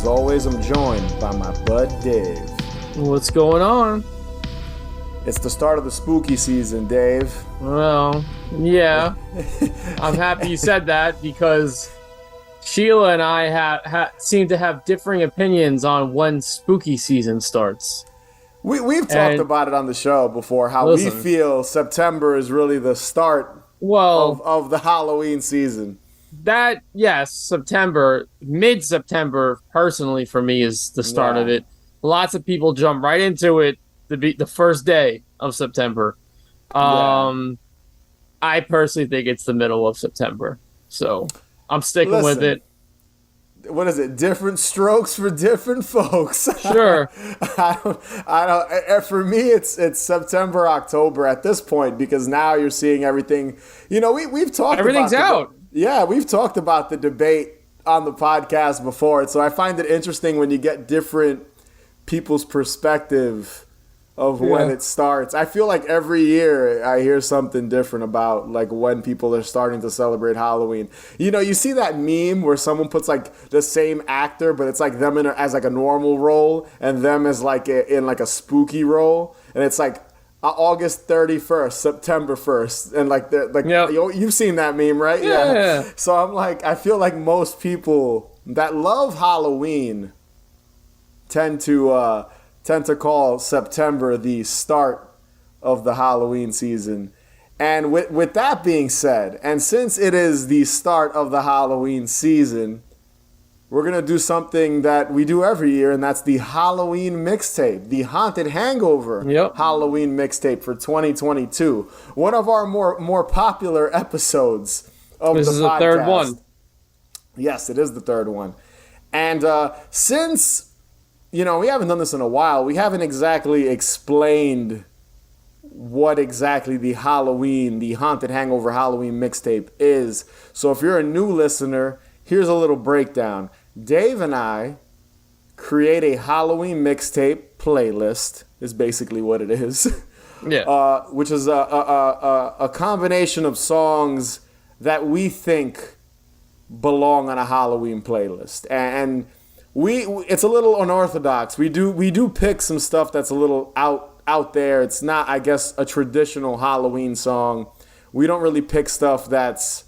as always, I'm joined by my bud Dave. What's going on? It's the start of the spooky season, Dave. Well, yeah. I'm happy you said that because Sheila and I seem to have differing opinions on when spooky season starts. We've talked about it on the show before, how we feel September is really the start of the Halloween season. That, yes, September, mid-September, personally for me, is the start of it. Lots of people jump right into it the first day of September. I personally think it's the middle of September. So I'm sticking with it. What is it? Different strokes for different folks. Sure. I don't. For me, it's September, October at this point, because now you're seeing everything. You know, we've talked. Everything's out. Yeah, we've talked about the debate on the podcast before, so I find it interesting when you get different people's perspective of when it starts. I feel like every year I hear something different about like when people are starting to celebrate Halloween. You know, you see that meme where someone puts like the same actor, but it's like them as like a normal role and them as like in like a spooky role, and it's like August 31st, September 1st, and like you've seen that meme, right? Yeah. So I'm like, I feel like most people that love Halloween tend to call September the start of the Halloween season. And with that being said, and since it is the start of the Halloween season, we're going to do something that we do every year, and that's the Halloween Mixtape, the Haunted Hangover Halloween Mixtape for 2022. One of our more popular episodes of the podcast. This is the third one. Yes, it is the third one. And since, you know, we haven't done this in a while, we haven't exactly explained what exactly the Haunted Hangover Halloween Mixtape is. So if you're a new listener, here's a little breakdown. Dave and I create a Halloween mixtape playlist, is basically what it is. Yeah. Which is a combination of songs that we think belong on a Halloween playlist. And it's a little unorthodox. We do pick some stuff that's a little out there. It's not, I guess, a traditional Halloween song. We don't really pick stuff that's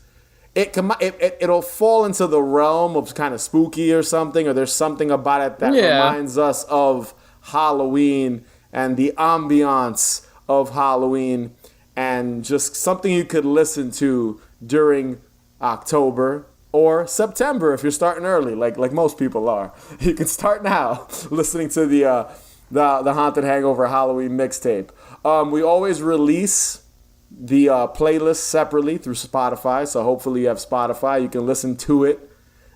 it'll fall into the realm of kind of spooky or something, or there's something about it that reminds us of Halloween and the ambiance of Halloween, and just something you could listen to during October or September if you're starting early, like most people are. You can start now listening to the Haunted Hangover Halloween Mixtape. We always release the playlist separately through Spotify, so hopefully you have Spotify. You can listen to it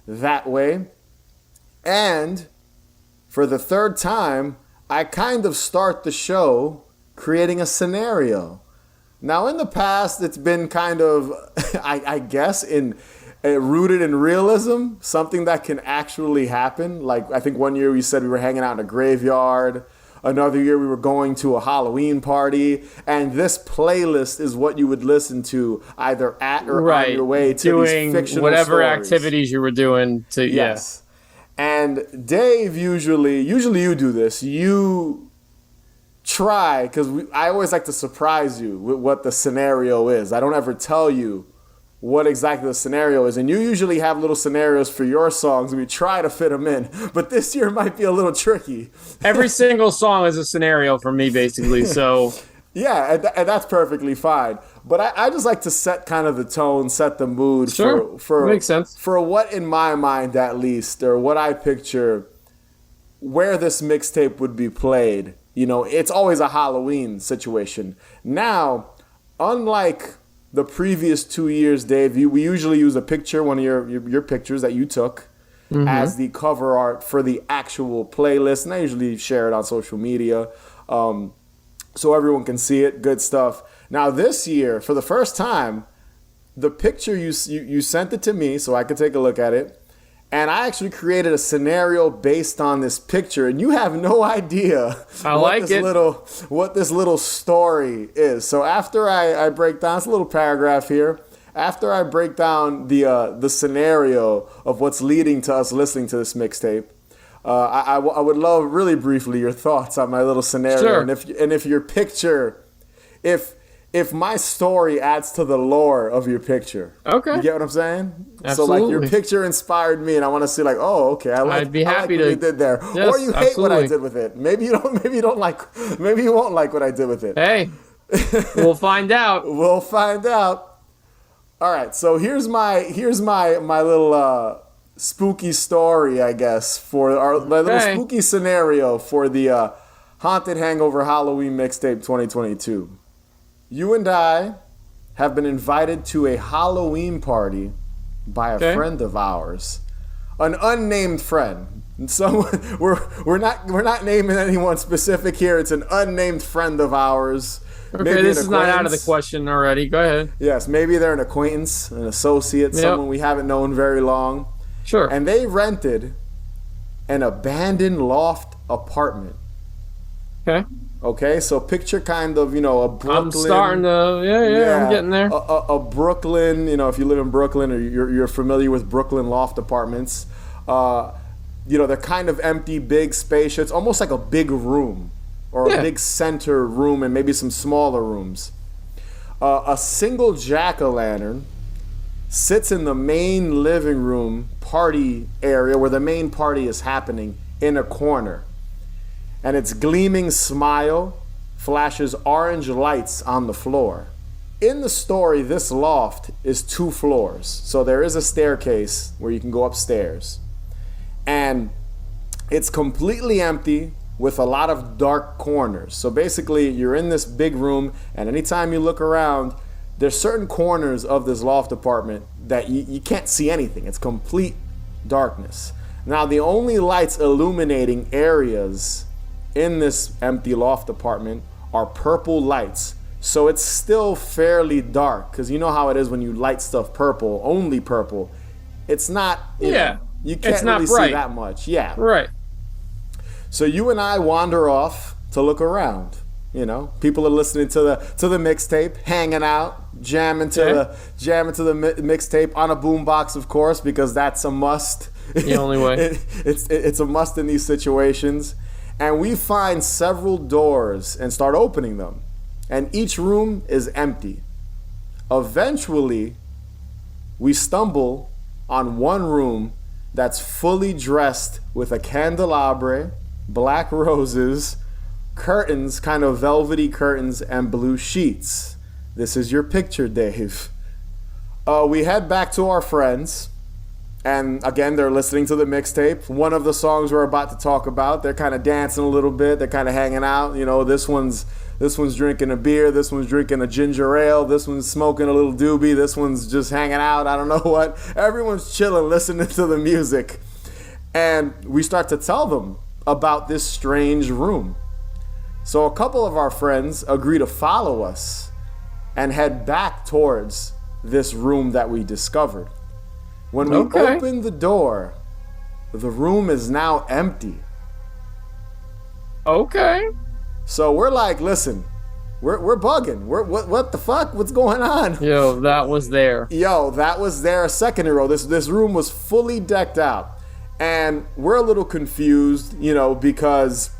that way. And for the third time, I kind of start the show creating a scenario. Now, in the past, it's been kind of, I guess, rooted in realism, something that can actually happen. Like, I think one year we said we were hanging out in a graveyard. Another year we were going to a Halloween party. And this playlist is what you would listen to either at or on your way to doing these fictional whatever stories. Activities you were doing to Yes. And Dave, usually you do this. You try, because I always like to surprise you with what the scenario is. I don't ever tell you what exactly the scenario is, and you usually have little scenarios for your songs, and we try to fit them in, but this year might be a little tricky. Every single song is a scenario for me, basically, so yeah, and that's perfectly fine, but I just like to set kind of the tone, set the mood. For makes sense. For what, in my mind at least, or what I picture where this mixtape would be played. You know, it's always a Halloween situation. Now, unlike the previous 2 years, Dave, we usually use a picture, one of your pictures that you took, as the cover art for the actual playlist. And I usually share it on social media so everyone can see it. Good stuff. Now, this year, for the first time, the picture you sent it to me so I could take a look at it. And I actually created a scenario based on this picture, and you have no idea what this little story is. So after I break down, it's a little paragraph here. After I break down the scenario of what's leading to us listening to this mixtape, I would love really briefly your thoughts on my little scenario, Sure. and if your picture, if my story adds to the lore of your picture. Okay. You get what I'm saying? Absolutely. So like your picture inspired me, and I want to see like, oh, okay, I'd be happy what to. you did there, Yes, or you hate what I absolutely. did with it. Maybe you don't. Maybe you don't like. Maybe you won't like what I did with it. Hey, we'll find out. We'll find out. All right. So here's my little spooky story, I guess, for my little Okay. spooky scenario for the Haunted Hangover Halloween Mixtape 2022. You and I have been invited to a Halloween party by a friend of ours, an unnamed friend. And so we're not naming anyone specific here. It's an unnamed friend of ours. Okay, this is not out of the question already. Go ahead. Yes, maybe they're an acquaintance, an associate, someone we haven't known very long. Sure. And they rented an abandoned loft apartment. Okay. Okay, so picture kind of, a Brooklyn. I'm starting to, yeah, I'm getting there. A Brooklyn, if you live in Brooklyn or you're familiar with Brooklyn loft apartments, they're kind of empty, big, spacious. It's almost like a big room or a big center room and maybe some smaller rooms. A single jack-o'-lantern sits in the main living room party area where the main party is happening in a corner. And its gleaming smile flashes orange lights on the floor. In the story, this loft is 2 floors. So there is a staircase where you can go upstairs. And it's completely empty with a lot of dark corners. So basically, you're in this big room, and anytime you look around, there's certain corners of this loft apartment that you can't see anything. It's complete darkness. Now, the only lights illuminating areas in this empty loft apartment are purple lights. So it's still fairly dark, because you know how it is when you light stuff purple, only purple. It's not, you can't really see that much. Yeah. Right. So you and I wander off to look around. People are listening to the mixtape, hanging out, jamming to the mixtape on a boombox, of course, because that's a must. The only way. It's a must in these situations. And we find several doors and start opening them. And each room is empty. Eventually, we stumble on one room that's fully dressed with a candelabra, black roses, curtains, kind of velvety curtains, and blue sheets. This is your picture, Dave. We head back to our friends. And again, they're listening to the mixtape. One of the songs we're about to talk about, they're kind of dancing a little bit. They're kind of hanging out. This one's drinking a beer. This one's drinking a ginger ale. This one's smoking a little doobie. This one's just hanging out. I don't know what. Everyone's chilling, listening to the music. And we start to tell them about this strange room. So a couple of our friends agree to follow us and head back towards this room that we discovered. When we open the door, the room is now empty. Okay. So we're like, listen, we're bugging. What the fuck? What's going on? Yo, that was there. That was there a second ago. This room was fully decked out. And we're a little confused, because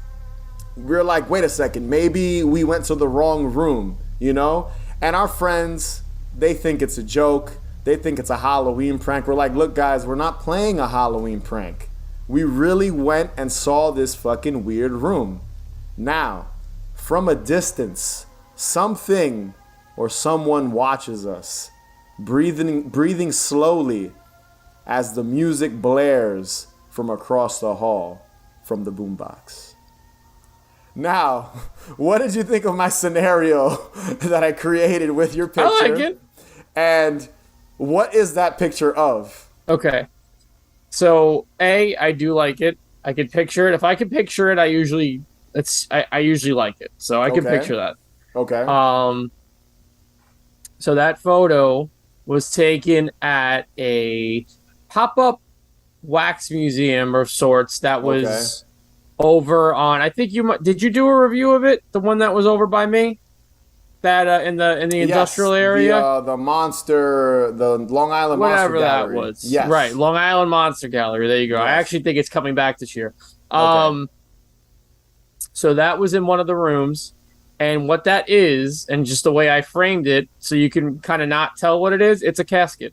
we're like, wait a second, maybe we went to the wrong room, And our friends, they think it's a joke. They think it's a Halloween prank. We're like, look, guys, we're not playing a Halloween prank. We really went and saw this fucking weird room. Now, from a distance, something or someone watches us, breathing slowly as the music blares from across the hall from the boombox. Now, what did you think of my scenario that I created with your picture? I like it. And what is that picture of? Okay. So, I do like it. I could picture it. If I could picture it, I usually like it. So I can picture that. Okay. So that photo was taken at a pop-up wax museum of sorts that was over on, I think did you do a review of it? The one that was over by me? that in the industrial Yes, area? the monster, the Long Island Monster Whatever that Gallery. was. Yes. Right, Long Island Monster Gallery. There you go. I Yes. actually think it's coming back this year. Okay. So that was in one of the rooms. And what that is, and just the way I framed it, so you can kind of not tell what it is, it's a casket.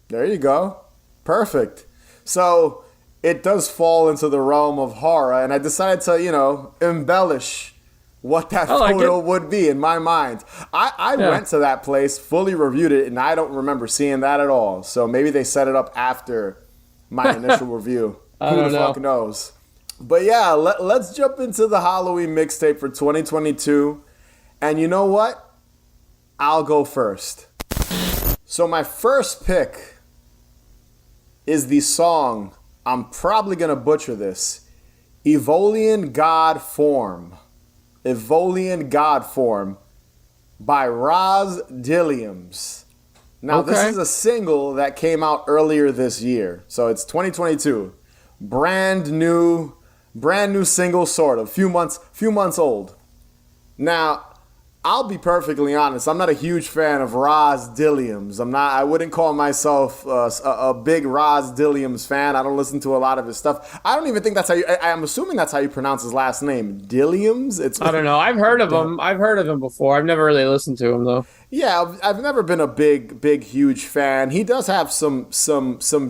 There you go. Perfect. So it does fall into the realm of horror, and I decided to, embellish what that photo would be in my mind. I went to that place, fully reviewed it, and I don't remember seeing that at all. So maybe they set it up after my initial review. Who the fuck knows? But yeah, let's jump into the Halloween mixtape for 2022. And you know what? I'll go first. So my first pick is the song, I'm probably going to butcher this, Evolian God Form. Evolian God Form by Roz Dilliams. Now, This is a single that came out earlier this year. So it's 2022. Brand new single, sort of. Few months old. Now, I'll be perfectly honest. I'm not a huge fan of Roz Dilliams. I wouldn't call myself a big Roz Dilliams fan. I don't listen to a lot of his stuff. I don't even think that's how I'm assuming that's how you pronounce his last name. Dilliams? I don't know. I've heard of him. I've heard of him before. I've never really listened to him though. Yeah, I've never been a big, huge fan. He does have some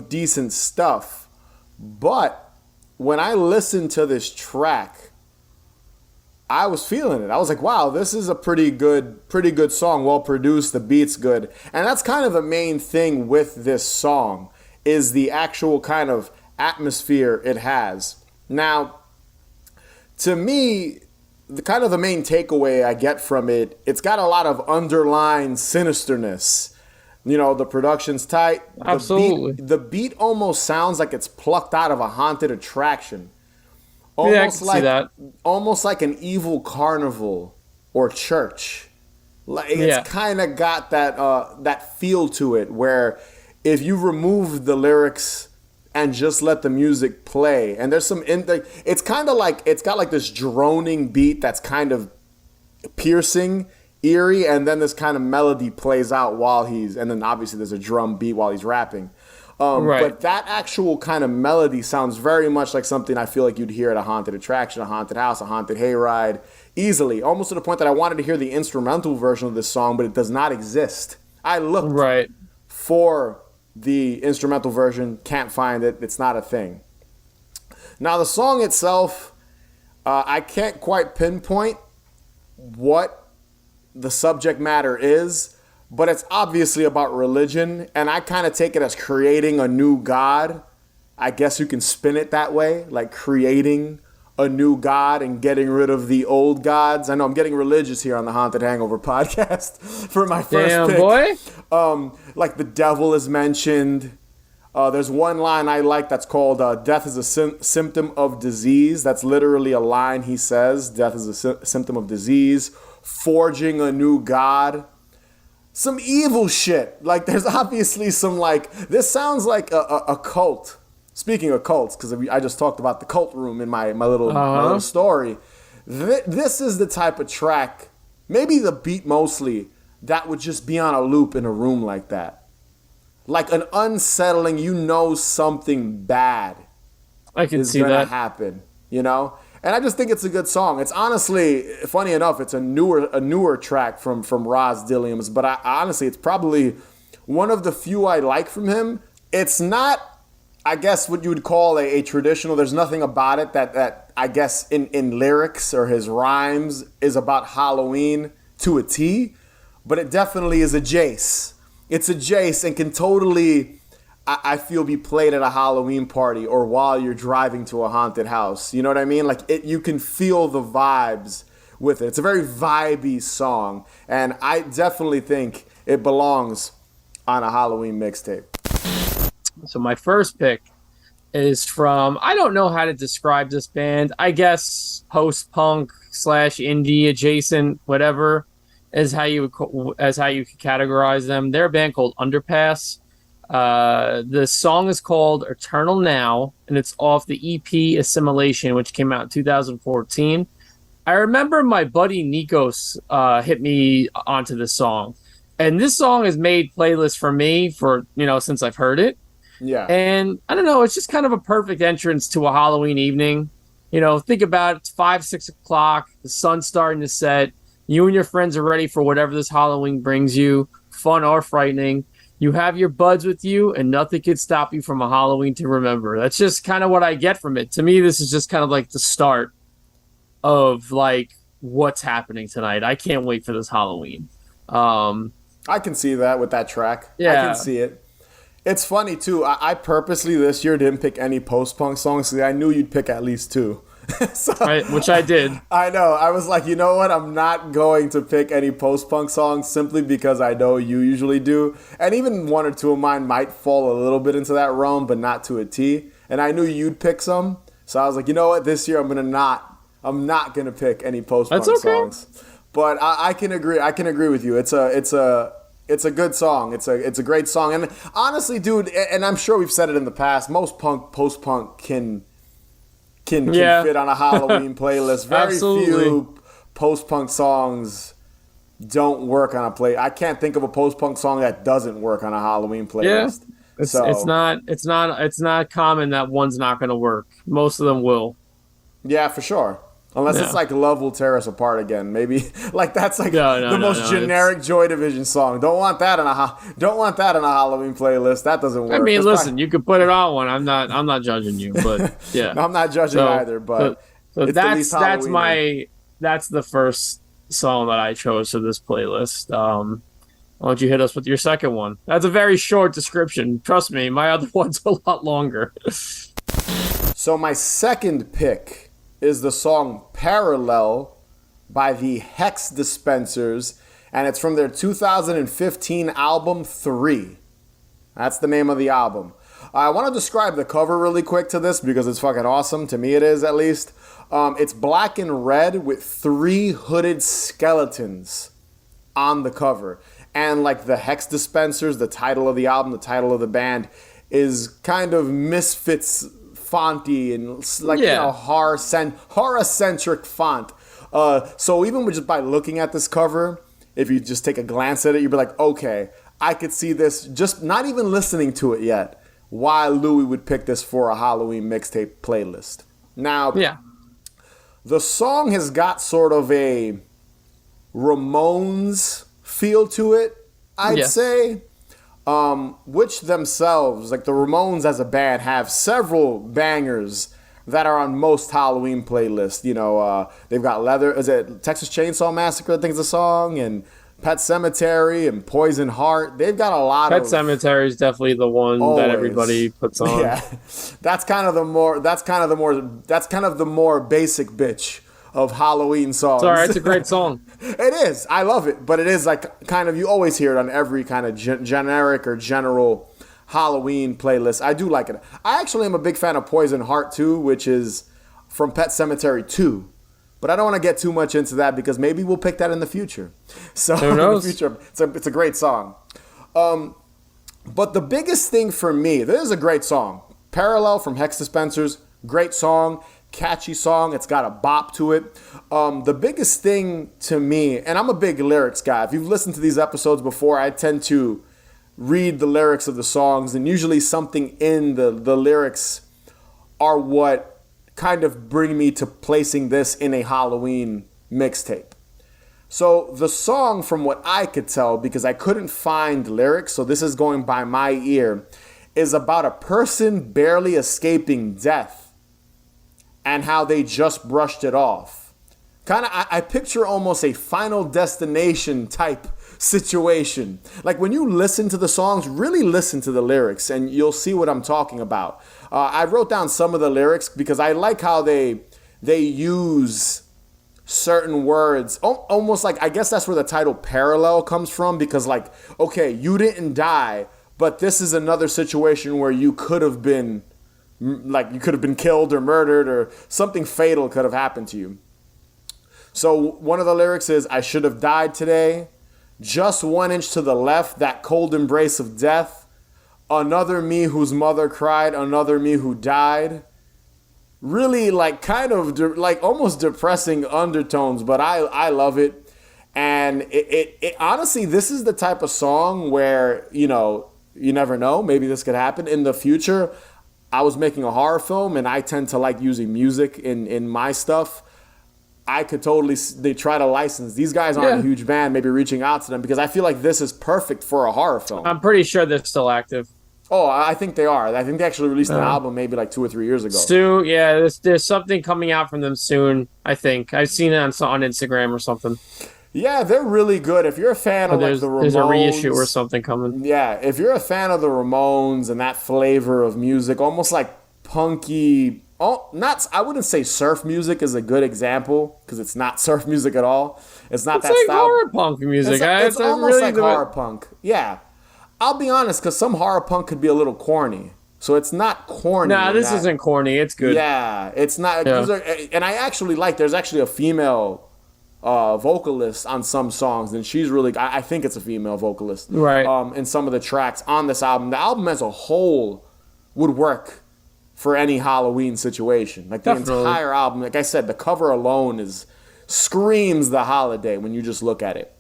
decent stuff. But when I listened to this track, I was feeling it. I was like, wow, this is a pretty good song, well produced, the beat's good. And that's kind of the main thing with this song, is the actual kind of atmosphere it has. Now, to me, the main takeaway I get from it, it's got a lot of underlying sinisterness. The production's tight. Absolutely. The beat almost sounds like it's plucked out of a haunted attraction. Almost like an evil carnival or church. It's kind of got that feel to it, where if you remove the lyrics and just let the music play, and there's it's kind of like it's got like this droning beat that's kind of piercing, eerie, and then this kind of melody plays out and then obviously there's a drum beat while he's rapping. But that actual kind of melody sounds very much like something I feel like you'd hear at a haunted attraction, a haunted house, a haunted hayride, easily. Almost to the point that I wanted to hear the instrumental version of this song, but it does not exist. I looked for the instrumental version, can't find it. It's not a thing. Now, the song itself, I can't quite pinpoint what the subject matter is, but it's obviously about religion, and I kind of take it as creating a new god. I guess you can spin it that way, like creating a new god and getting rid of the old gods. I know I'm getting religious here on the Haunted Hangover podcast for my first pick. Boy. Like the devil is mentioned. There's one line I like that's called death is a symptom of disease. That's literally a line he says. Death is a symptom of disease. Forging a new god. Some evil shit. Like, there's obviously some, this sounds like a cult. Speaking of cults, because I just talked about the cult room in my little story. This is the type of track, maybe the beat mostly, that would just be on a loop in a room like that. Like an unsettling, something bad is going to happen, And I just think it's a good song. It's honestly, funny enough, it's a newer track from Roz Dilliams, but honestly, it's probably one of the few I like from him. It's not, I guess, what you would call a traditional. There's nothing about it that I guess in lyrics or his rhymes is about Halloween to a T, but it definitely is a Jace. It's a Jace and can totally, I feel, be played at a Halloween party or while you're driving to a haunted house. You know what I mean? You can feel the vibes with it. It's a very vibey song, and I definitely think it belongs on a Halloween mixtape. So my first pick is from, I don't know how to describe this band. I guess post-punk / indie adjacent, whatever, is how you could categorize them. They're a band called Underpass. The song is called Eternal Now, and it's off the EP Assimilation, which came out in 2014. I remember my buddy Nikos hit me onto this song. And this song has made playlists for me for, since I've heard it. Yeah. And I don't know, it's just kind of a perfect entrance to a Halloween evening. Think about it, it's 5, 6 o'clock, the sun's starting to set. You and your friends are ready for whatever this Halloween brings you, fun or frightening. You have your buds with you, and nothing could stop you from a Halloween to remember. That's just kind of what I get from it. To me, this is just kind of like the start of like what's happening tonight. I can't wait for this Halloween. I can see that with that track. Yeah. I can see it. It's funny, too. I purposely this year didn't pick any post-punk songs because I knew you'd pick at least 2. So, right, which I did. I know. I was like, you know what? I'm not going to pick any post-punk songs simply because I know you usually do. And even 1 or 2 of mine might fall a little bit into that realm, but not to a T. And I knew you'd pick some. So I was like, you know what? This year I'm not going to pick any post-punk songs. But I can agree. I can agree with you. It's a good song. It's a great song. And honestly, dude, and I'm sure we've said it in the past, most post-punk can fit on a Halloween playlist. Very few post-punk songs don't work on a play. I can't think of a post-punk song that doesn't work on a Halloween playlist. Yeah. It's not common that one's not going to work. Most of them will. Yeah, for sure. Unless it's like Love Will Tear Us Apart again, maybe. Like that's like the most generic Joy Division song. Don't want that in a Halloween playlist. That doesn't work. I mean, listen, you could put it on one. I'm not judging you, but yeah. No, I'm not judging either, but so that's the first song that I chose for this playlist. Why don't you hit us with your second one? That's a very short description. Trust me, my other one's a lot longer. So my second pick is the song Parallel by the Hex Dispensers, and it's from their 2015 album 3. That's the name of the album. I want to describe the cover really quick to this because it's fucking awesome. To me it is, at least. It's black and red with 3 hooded skeletons on the cover. And like the Hex Dispensers, the title of the album, the title of the band, is kind of Misfits fonty and like horror-centric font. So even just by looking at this cover, if you just take a glance at it, you'd be like, okay, I could see this, just not even listening to it yet, why Louis would pick this for a Halloween mixtape playlist. Now, the song has got sort of a Ramones feel to it, I'd say. Which themselves, like the Ramones as a band, have several bangers that are on most Halloween playlists. They've got Texas Chainsaw Massacre, I think is a song, and Pet Sematary and Poison Heart. They've got a lot of... Pet Sematary is definitely the one that everybody puts on. Yeah, that's kind of the more basic bitch of Halloween songs. Sorry, it's a great song. It is. I love it. But it is like kind of, you always hear it on every kind of generic or general Halloween playlist. I do like it. I actually am a big fan of Poison Heart too, which is from Pet Sematary 2. But I don't want to get too much into that because maybe we'll pick that in the future. So who knows? In the future, it's a great song. But the biggest thing for me, this is a great song. Parallel from Hex Dispensers, great song. Catchy song. It's got a bop to it. The biggest thing to me, and I'm a big lyrics guy. If you've listened to these episodes before, I tend to read the lyrics of the songs, and usually something in the lyrics are what kind of bring me to placing this in a Halloween mixtape. So the song, from what I could tell, because I couldn't find lyrics, so this is going by my ear, is about a person barely escaping death and how they just brushed it off. I picture almost a Final Destination type situation. Like when you listen to the songs, really listen to the lyrics and you'll see what I'm talking about. I wrote down some of the lyrics because I like how they use certain words. Almost like, I guess that's where the title Parallel comes from, because like, okay, you didn't die, but this is another situation where you could have been killed or murdered, or something fatal could have happened to you. So one of the lyrics is, I should have died today, just 1 inch to the left, that cold embrace of death, another me whose mother cried, another me who died, really like kind of like almost depressing undertones, but I love it. And it honestly, this is the type of song where, you know, you never know, maybe this could happen in the future. I was making a horror film and I tend to like using music in my stuff. I could totally, they try to license. These guys aren't a huge band, maybe reaching out to them, because I feel like this is perfect for a horror film. I'm pretty sure they're still active. Oh, I think they are. I think they actually released an album maybe like 2 or 3 years ago. There's something coming out from them soon, I think. I've seen it on Instagram or something. Yeah, they're really good. If you're a fan of like the Ramones, there's a reissue or something coming. Yeah, if you're a fan of the Ramones and that flavor of music, almost like punky. I wouldn't say surf music is a good example because it's not surf music at all. It's not that like style. Horror punk music. It's almost really like horror punk. Yeah, I'll be honest, because some horror punk could be a little corny. So it's not corny. Nah, this isn't corny. It's good. Yeah, it's not. Yeah. And I actually like. There's actually a female vocalist on some songs, and she's really. I think it's a female vocalist. Right. In some of the tracks on this album, the album as a whole would work for any Halloween situation. Like the entire album, like I said, the cover alone screams the holiday when you just look at it.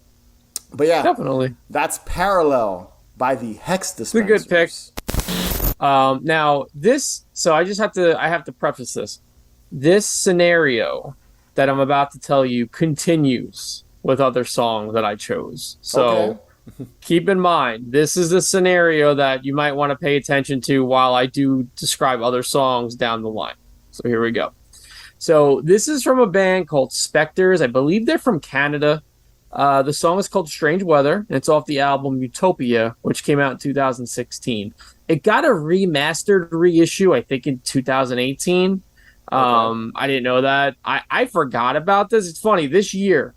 But yeah, definitely. That's Parallel by the Hex Dispensers. It's a good pick. Now this, so I have to preface this. This scenario that I'm about to tell you continues with other songs that I chose. So keep in mind, this is a scenario that you might want to pay attention to while I do describe other songs down the line. So here we go. So this is from a band called Spectres. I believe they're from Canada. The song is called Strange Weather, and it's off the album Utopia, which came out in 2016. It got a remastered reissue, I think, in 2018. I didn't know that. I forgot about this. It's funny, this year,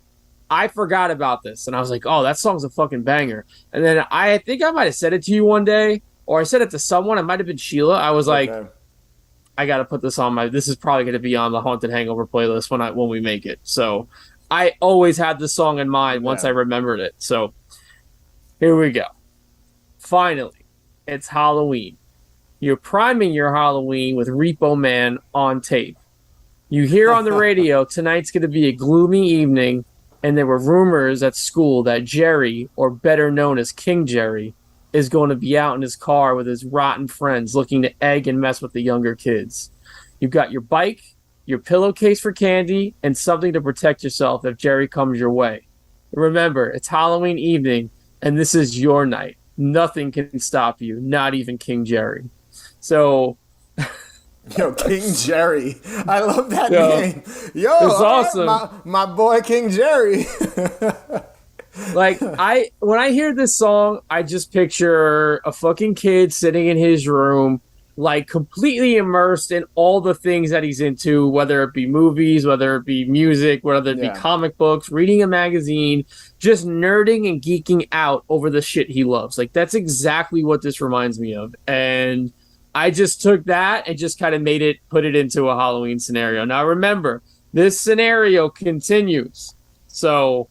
I forgot about this, and I was like, oh, that song's a fucking banger. And then I think I might have said it to you one day, or I said it to someone. It might have been Sheila. I was like, I got to put this on this is probably going to be on the Haunted Hangover playlist when we make it. So I always had this song in mind once I remembered it. So here we go. Finally, it's Halloween. You're priming your Halloween with Repo Man on tape. You hear on the radio, tonight's going to be a gloomy evening, and there were rumors at school that Jerry, or better known as King Jerry, is going to be out in his car with his rotten friends looking to egg and mess with the younger kids. You've got your bike, your pillowcase for candy, and something to protect yourself if Jerry comes your way. Remember, it's Halloween evening, and this is your night. Nothing can stop you, not even King Jerry. So... Yo, King Jerry. I love that name. Yo, it's awesome. My boy King Jerry. Like, when I hear this song, I just picture a fucking kid sitting in his room, like completely immersed in all the things that he's into, whether it be movies, whether it be music, whether it be comic books, reading a magazine, just nerding and geeking out over the shit he loves. Like, that's exactly what this reminds me of. And I just took that and just kind of put it into a Halloween scenario. Now, remember, this scenario continues. So,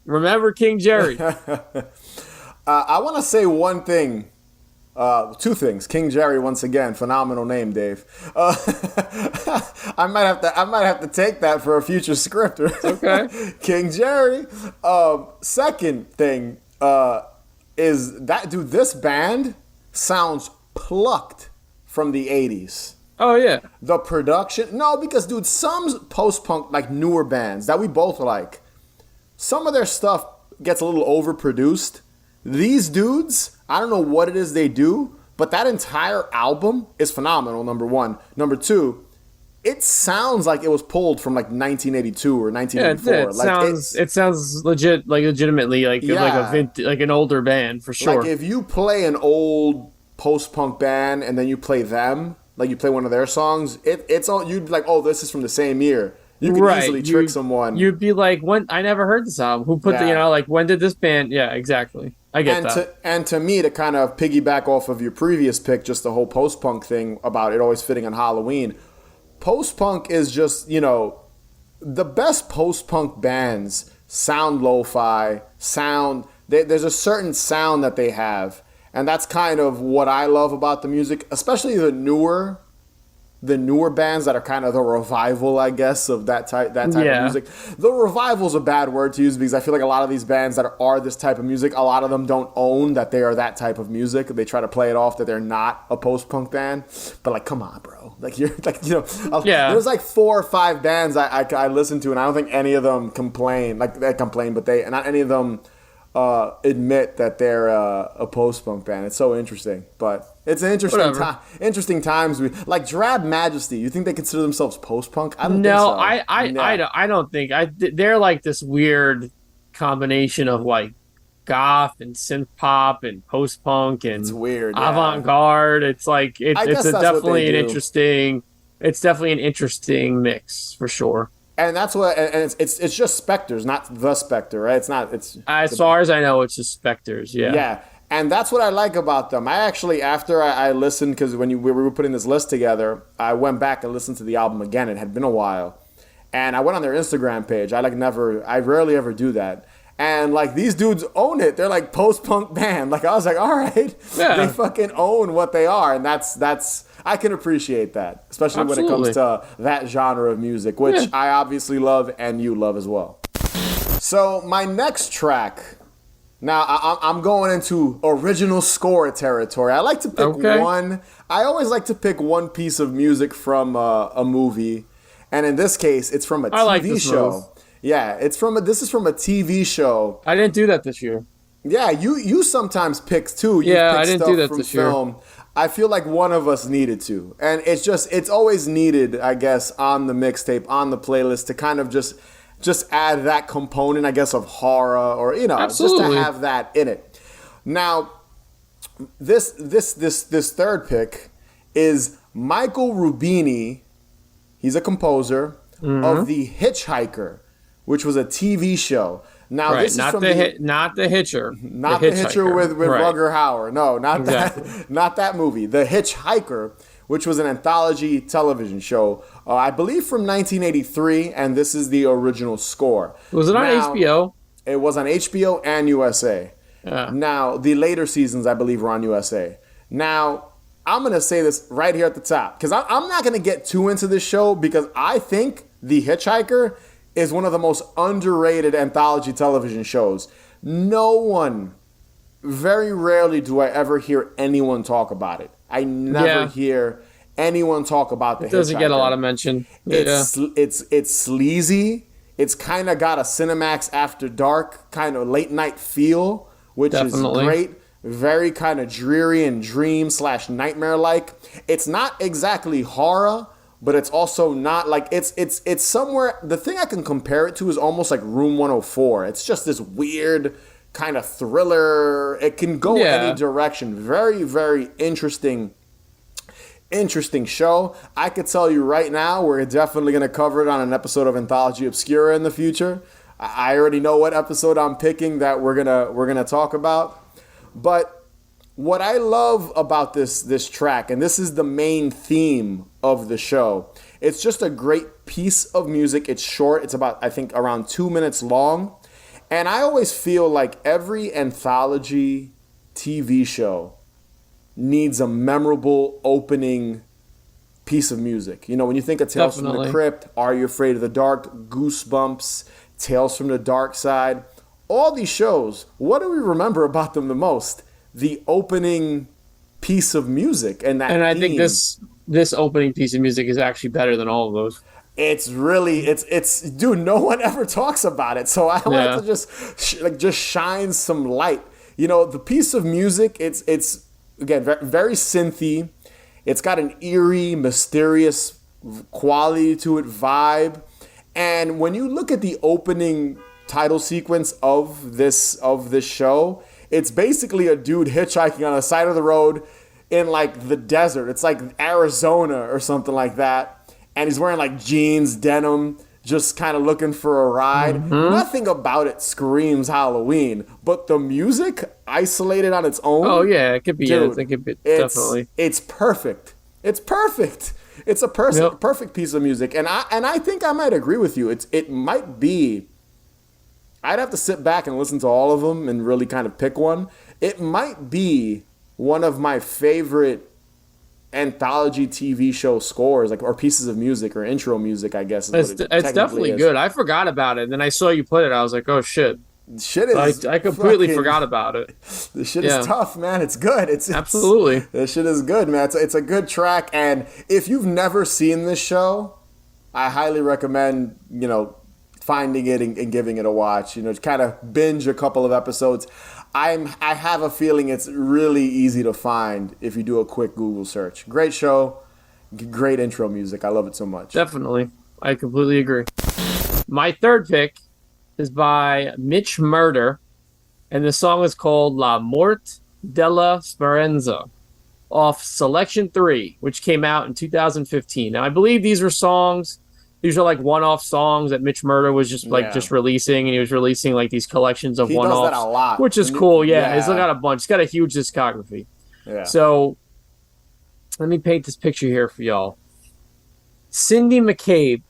remember King Jerry. I want to say one thing. Two things. King Jerry, once again, phenomenal name, Dave. I might have to take that for a future script. Okay. King Jerry. Second thing is that, dude, this band sounds plucked from the 80s. Oh, yeah. The production. No, because, dude, some post-punk, like newer bands that we both like, some of their stuff gets a little overproduced. These dudes, I don't know what it is they do, but that entire album is phenomenal, number one. Number two, it sounds like it was pulled from like 1982 or 1984. Yeah, it sounds legit, like legitimately like like an older band for sure. Like if you play an old post-punk band and then you play them, like you play one of their songs, it's all, you'd be like, oh, this is from the same year. You could easily trick someone. You'd be like, when I never heard this album. Who put the, when did this band? Yeah, exactly. I get that. And to me, to kind of piggyback off of your previous pick, just the whole post-punk thing about it always fitting on Halloween. Post-punk is just, the best post-punk bands sound lo-fi, there's a certain sound that they have. And that's kind of what I love about the music, especially the newer the newer bands that are kind of the revival, I guess, of that type of music. The revival's a bad word to use because I feel like a lot of these bands that are this type of music, a lot of them don't own that they are that type of music. They try to play it off that they're not a post-punk band. But like, come on, bro. Like, you're like, there's like 4 or 5 bands I listen to, and I don't think any of them complain. Like, they complain, but not any of them admit that they're a post-punk band. It's so interesting, but it's an interesting time. Interesting times. Like Drab Majesty. You think they consider themselves post-punk? I don't think so. I don't think. They're like this weird combination of like goth and synth pop and post-punk and it's weird, avant-garde. It's like it's definitely an interesting. It's definitely an interesting mix for sure. And that's what, and it's just Spectres, not the Spectre, right? It's not. It's as far as I know, it's just Spectres. Yeah. Yeah, and that's what I like about them. I actually, after I listened, because when we were putting this list together, I went back and listened to the album again. It had been a while, and I went on their Instagram page. I rarely ever do that. And like these dudes own it. They're like post-punk band. Like I was like, all right, they fucking own what they are, and that's. I can appreciate that, especially when it comes to that genre of music, which I obviously love and you love as well. So my next track, now I'm going into original score territory. I like to pick one. I always like to pick one piece of music from a movie, and in this case, it's from a TV show. Move. Yeah, this is from a TV show. I didn't do that this year. Yeah, you sometimes pick too. I didn't do that this year. I feel like one of us needed to. And it's always needed, I guess, on the mixtape, on the playlist to kind of just add that component, I guess, of horror or, just to have that in it. Now, this third pick is Michael Rubini. He's a composer of The Hitchhiker, which was a TV show. Now, this is not from the Hitcher. Not the Hitcher with Rutger Hauer. No, not that movie. The Hitchhiker, which was an anthology television show, I believe from 1983, and this is the original score. Was it on HBO? It was on HBO and USA. Yeah. Now, the later seasons, I believe, were on USA. Now, I'm going to say this right here at the top, because I'm not going to get too into this show, because I think The Hitchhiker is one of the most underrated anthology television shows. Very rarely do I ever hear anyone talk about it. I never hear anyone talk about The Hitchhiker. It doesn't get a lot of mention. It's sleazy. It's kind of got a Cinemax After Dark kind of late night feel, which is great. Very kind of dreary and dream/nightmare-like. It's not exactly horror, but it's also not like it's somewhere. The thing I can compare it to is almost like Room 104. It's just this weird kind of thriller. It can go any direction. Very, very interesting show. I could tell you right now, we're definitely going to cover it on an episode of Anthology Obscura in the future. I already know what episode I'm picking that we're gonna talk about. But what I love about this track, and this is the main theme of the show, it's just a great piece of music. It's short. It's about, I think, around 2 minutes long. And I always feel like every anthology TV show needs a memorable opening piece of music. When you think of Tales from the Crypt, Are You Afraid of the Dark, Goosebumps, Tales from the Dark Side, all these shows, what do we remember about them the most? The opening piece of music and that. And I think this opening piece of music is actually better than all of those. It's really dude. No one ever talks about it, so I wanted to just shine some light. The piece of music. It's again very synthy. It's got an eerie, mysterious quality to it, vibe. And when you look at the opening title sequence of this show, it's basically a dude hitchhiking on the side of the road in like the desert. It's like Arizona or something like that. And he's wearing like jeans, denim, just kind of looking for a ride. Mm-hmm. Nothing about it screams Halloween, but the music isolated on its own. Oh yeah, it could be. Dude, definitely. It's perfect. It's perfect. It's a perfect piece of music. And I think I might agree with you. It might be. I'd have to sit back and listen to all of them and really kind of pick one. It might be one of my favorite anthology TV show scores, like, or pieces of music or intro music, I guess. It's definitely good. I forgot about it. Then I saw you put it. I was like, oh shit. Shit is I completely forgot about it. The shit is tough, man. It's good. It's absolutely. The shit is good, man. It's a good track. And if you've never seen this show, I highly recommend, finding it and giving it a watch. Kind of binge a couple of episodes. I have a feeling it's really easy to find if you do a quick Google search. Great show, great intro music. I love it so much. Definitely. I completely agree. My third pick is by Mitch Murder, and the song is called La Morte della Speranza off Selection 3, which came out in 2015. Now, I believe these are like one-off songs that Mitch Murder was just releasing, and he was releasing like these collections of one-offs. He does that a lot. Which is cool, yeah. He's got a bunch. He's got a huge discography. Yeah. So, let me paint this picture here for y'all. Cindy McCabe,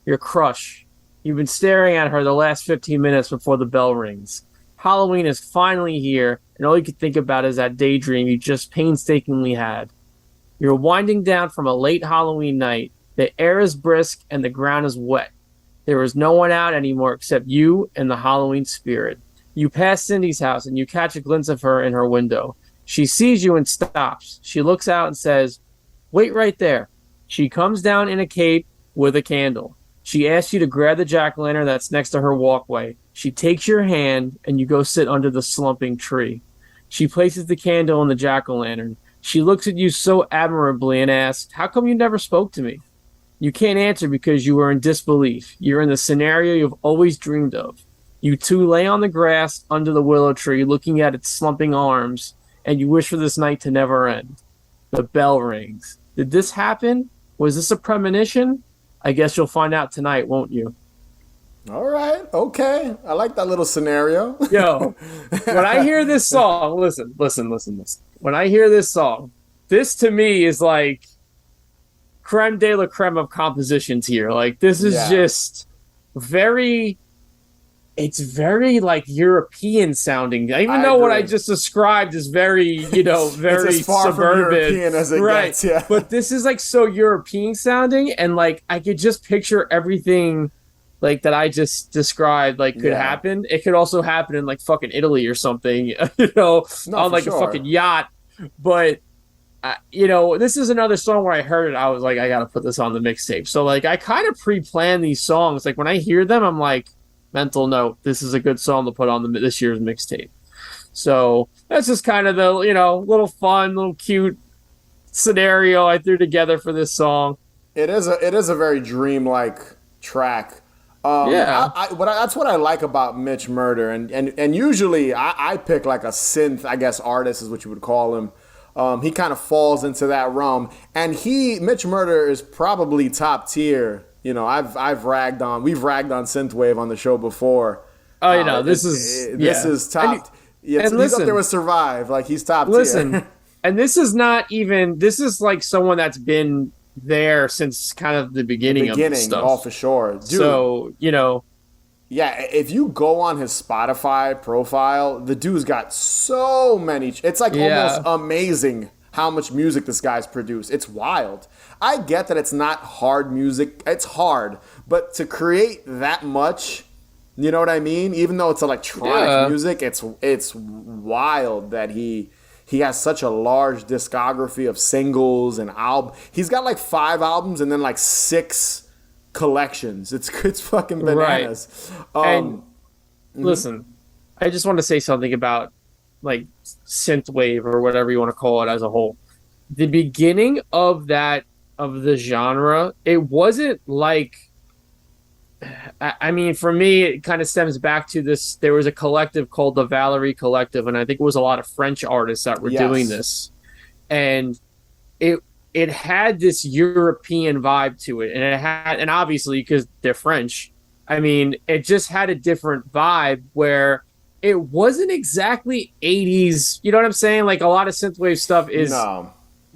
your crush. You've been staring at her the last 15 minutes before the bell rings. Halloween is finally here, and all you can think about is that daydream you just painstakingly had. You're winding down from a late Halloween night. The air is brisk and the ground is wet. There is no one out anymore except you and the Halloween spirit. You pass Cindy's house and you catch a glimpse of her in her window. She sees you and stops. She looks out and says, "Wait right there." She comes down in a cape with a candle. She asks you to grab the jack-o'-lantern that's next to her walkway. She takes your hand and you go sit under the slumping tree. She places the candle in the jack-o'-lantern. She looks at you so admirably and asks, "How come you never spoke to me?" You can't answer because you are in disbelief. You're in the scenario you've always dreamed of. You two lay on the grass under the willow tree looking at its slumping arms, and you wish for this night to never end. The bell rings. Did this happen? Was this a premonition? I guess you'll find out tonight, won't you? All right. Okay. I like that little scenario. Yo, when I hear this song, listen. When I hear this song, this to me is like creme de la creme of compositions here. Like, this is just it's very like European sounding. Even though what I just described is very, very it's as far suburban. From European as it gets, yeah. But this is like so European sounding, and like I could just picture everything like that I just described could happen. It could also happen in like fucking Italy or something, on like a fucking yacht. But this is another song where I heard it, I was like, I gotta put this on the mixtape. So like I kind of pre-plan these songs. Like when I hear them, I'm like, mental note, this is a good song to put on this year's mixtape. So that's just kind of the little fun, little cute scenario I threw together for this song. It is a very dreamlike track. That's what I like about Mitch Murder, and usually I pick like a synth, I guess, artist is what you would call him. He kind of falls into that realm, and Mitch Murder is probably top tier. We've ragged on synthwave on the show before. Oh, this is top. He's up there with Survive. Like, he's top tier. And this is not even. This is like someone that's been there since kind of the beginning of this stuff. Oh, for sure, dude. So yeah, if you go on his Spotify profile, the dude's got so many. It's like almost amazing how much music this guy's produced. It's wild. I get that it's not hard music. It's hard. But to create that much, you know what I mean? Even though it's electronic music, it's wild that he has such a large discography of singles and albums. He's got like 5 albums and then like 6 collections. It's fucking bananas. Right. And listen, I just want to say something about like synthwave or whatever you want to call it as a whole. The beginning of the genre, it wasn't like, I mean, for me, it kind of stems back to this. There was a collective called the Valerie Collective, and I think it was a lot of French artists that were doing this. And it had this European vibe to it, and obviously because they're French, I mean, it just had a different vibe where it wasn't exactly 80s. You know what I'm saying? Like, a lot of synthwave stuff is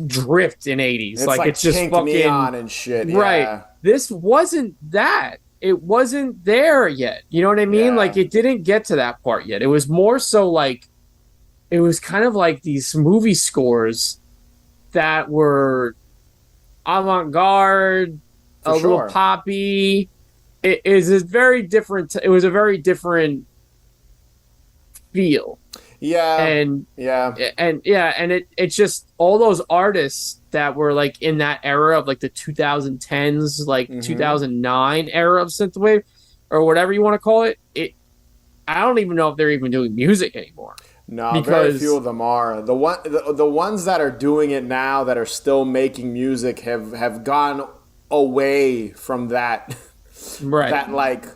drift in 80s. It's like it's just fucking neon and shit. Yeah. Right. This wasn't that. It wasn't there yet. You know what I mean? Yeah. Like, it didn't get to that part yet. It was more so like, it was kind of like these movie scores that were avant-garde, For little sure. poppy. It is a very different. It was a very different feel, Yeah. and Yeah. it's just all those artists that were like in that era of like the 2010s, like 2009 era of synthwave, or whatever you want to call it. I don't even know if they're even doing music anymore. No, very Because few of them are. The ones that are doing it now that are still making music have gone away from that right. that like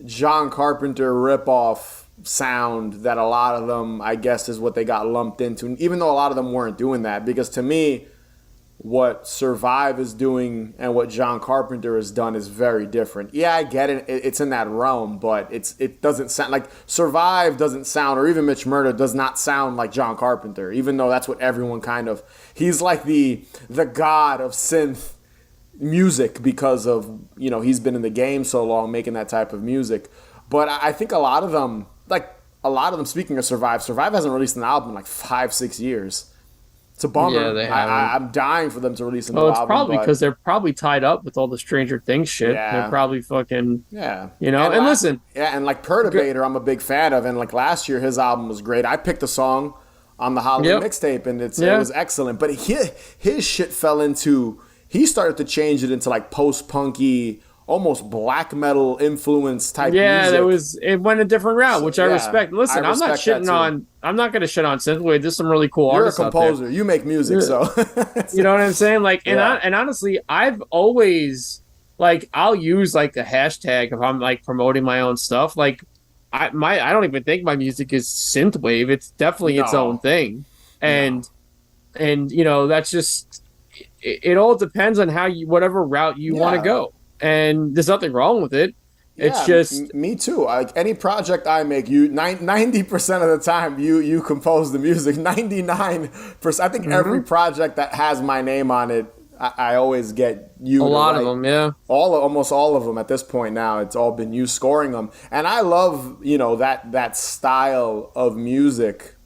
John Carpenter ripoff sound that a lot of them, I guess, is what they got lumped into. Even though a lot of them weren't doing that, because to me, what Survive is doing and what John Carpenter has done is very different. Yeah, I get it. It's in that realm, but it doesn't sound like Survive doesn't sound, or even Mitch Murder does not sound like John Carpenter, even though that's what everyone kind of, he's like the god of synth music because of, he's been in the game so long making that type of music. But I think a lot of them, speaking of Survive hasn't released an album in like 5-6 years. It's a bummer. Yeah, they haven't. I'm dying for them to release a new album. It's probably because they're probably tied up with all the Stranger Things shit. Yeah. They're probably fucking, yeah. And listen. Yeah, and like Perturbator, I'm a big fan of. And like last year, his album was great. I picked a song on the Halloween Mixtape, and it was excellent. But his shit fell into, he started to change it into like post-punky, almost black metal influence type music. It went a different route, which I respect. Listen, I'm not going to shit on synthwave. There's some really cool artists out there. You're a composer. You make music, so. You know what I'm saying? Like, and honestly, I've always, like, I'll use like a hashtag if I'm like promoting my own stuff. Like, I don't even think my music is synthwave. It's definitely its own thing. And that's just, it all depends on whatever route you want to go. And there's nothing wrong with it. It's just me too. Like any project I make, 90% of the time you compose the music. 99%. I think every project that has my name on it, I always get you. A lot of them, yeah. Almost all of them at this point now. It's all been you scoring them, and I love that style of music.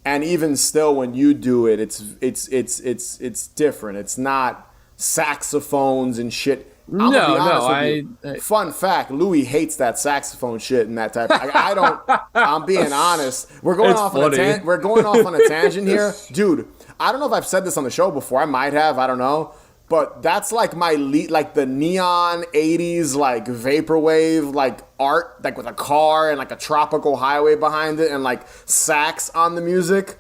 And even still, when you do it, it's different. It's not saxophones and shit. Fun fact: Louis hates that saxophone shit and that type. I don't. I'm being honest. We're going off on a tangent here, dude. I don't know if I've said this on the show before. I might have. I don't know. But that's like my like the neon 80s like vaporwave like art, like with a car and like a tropical highway behind it and like sax on the music.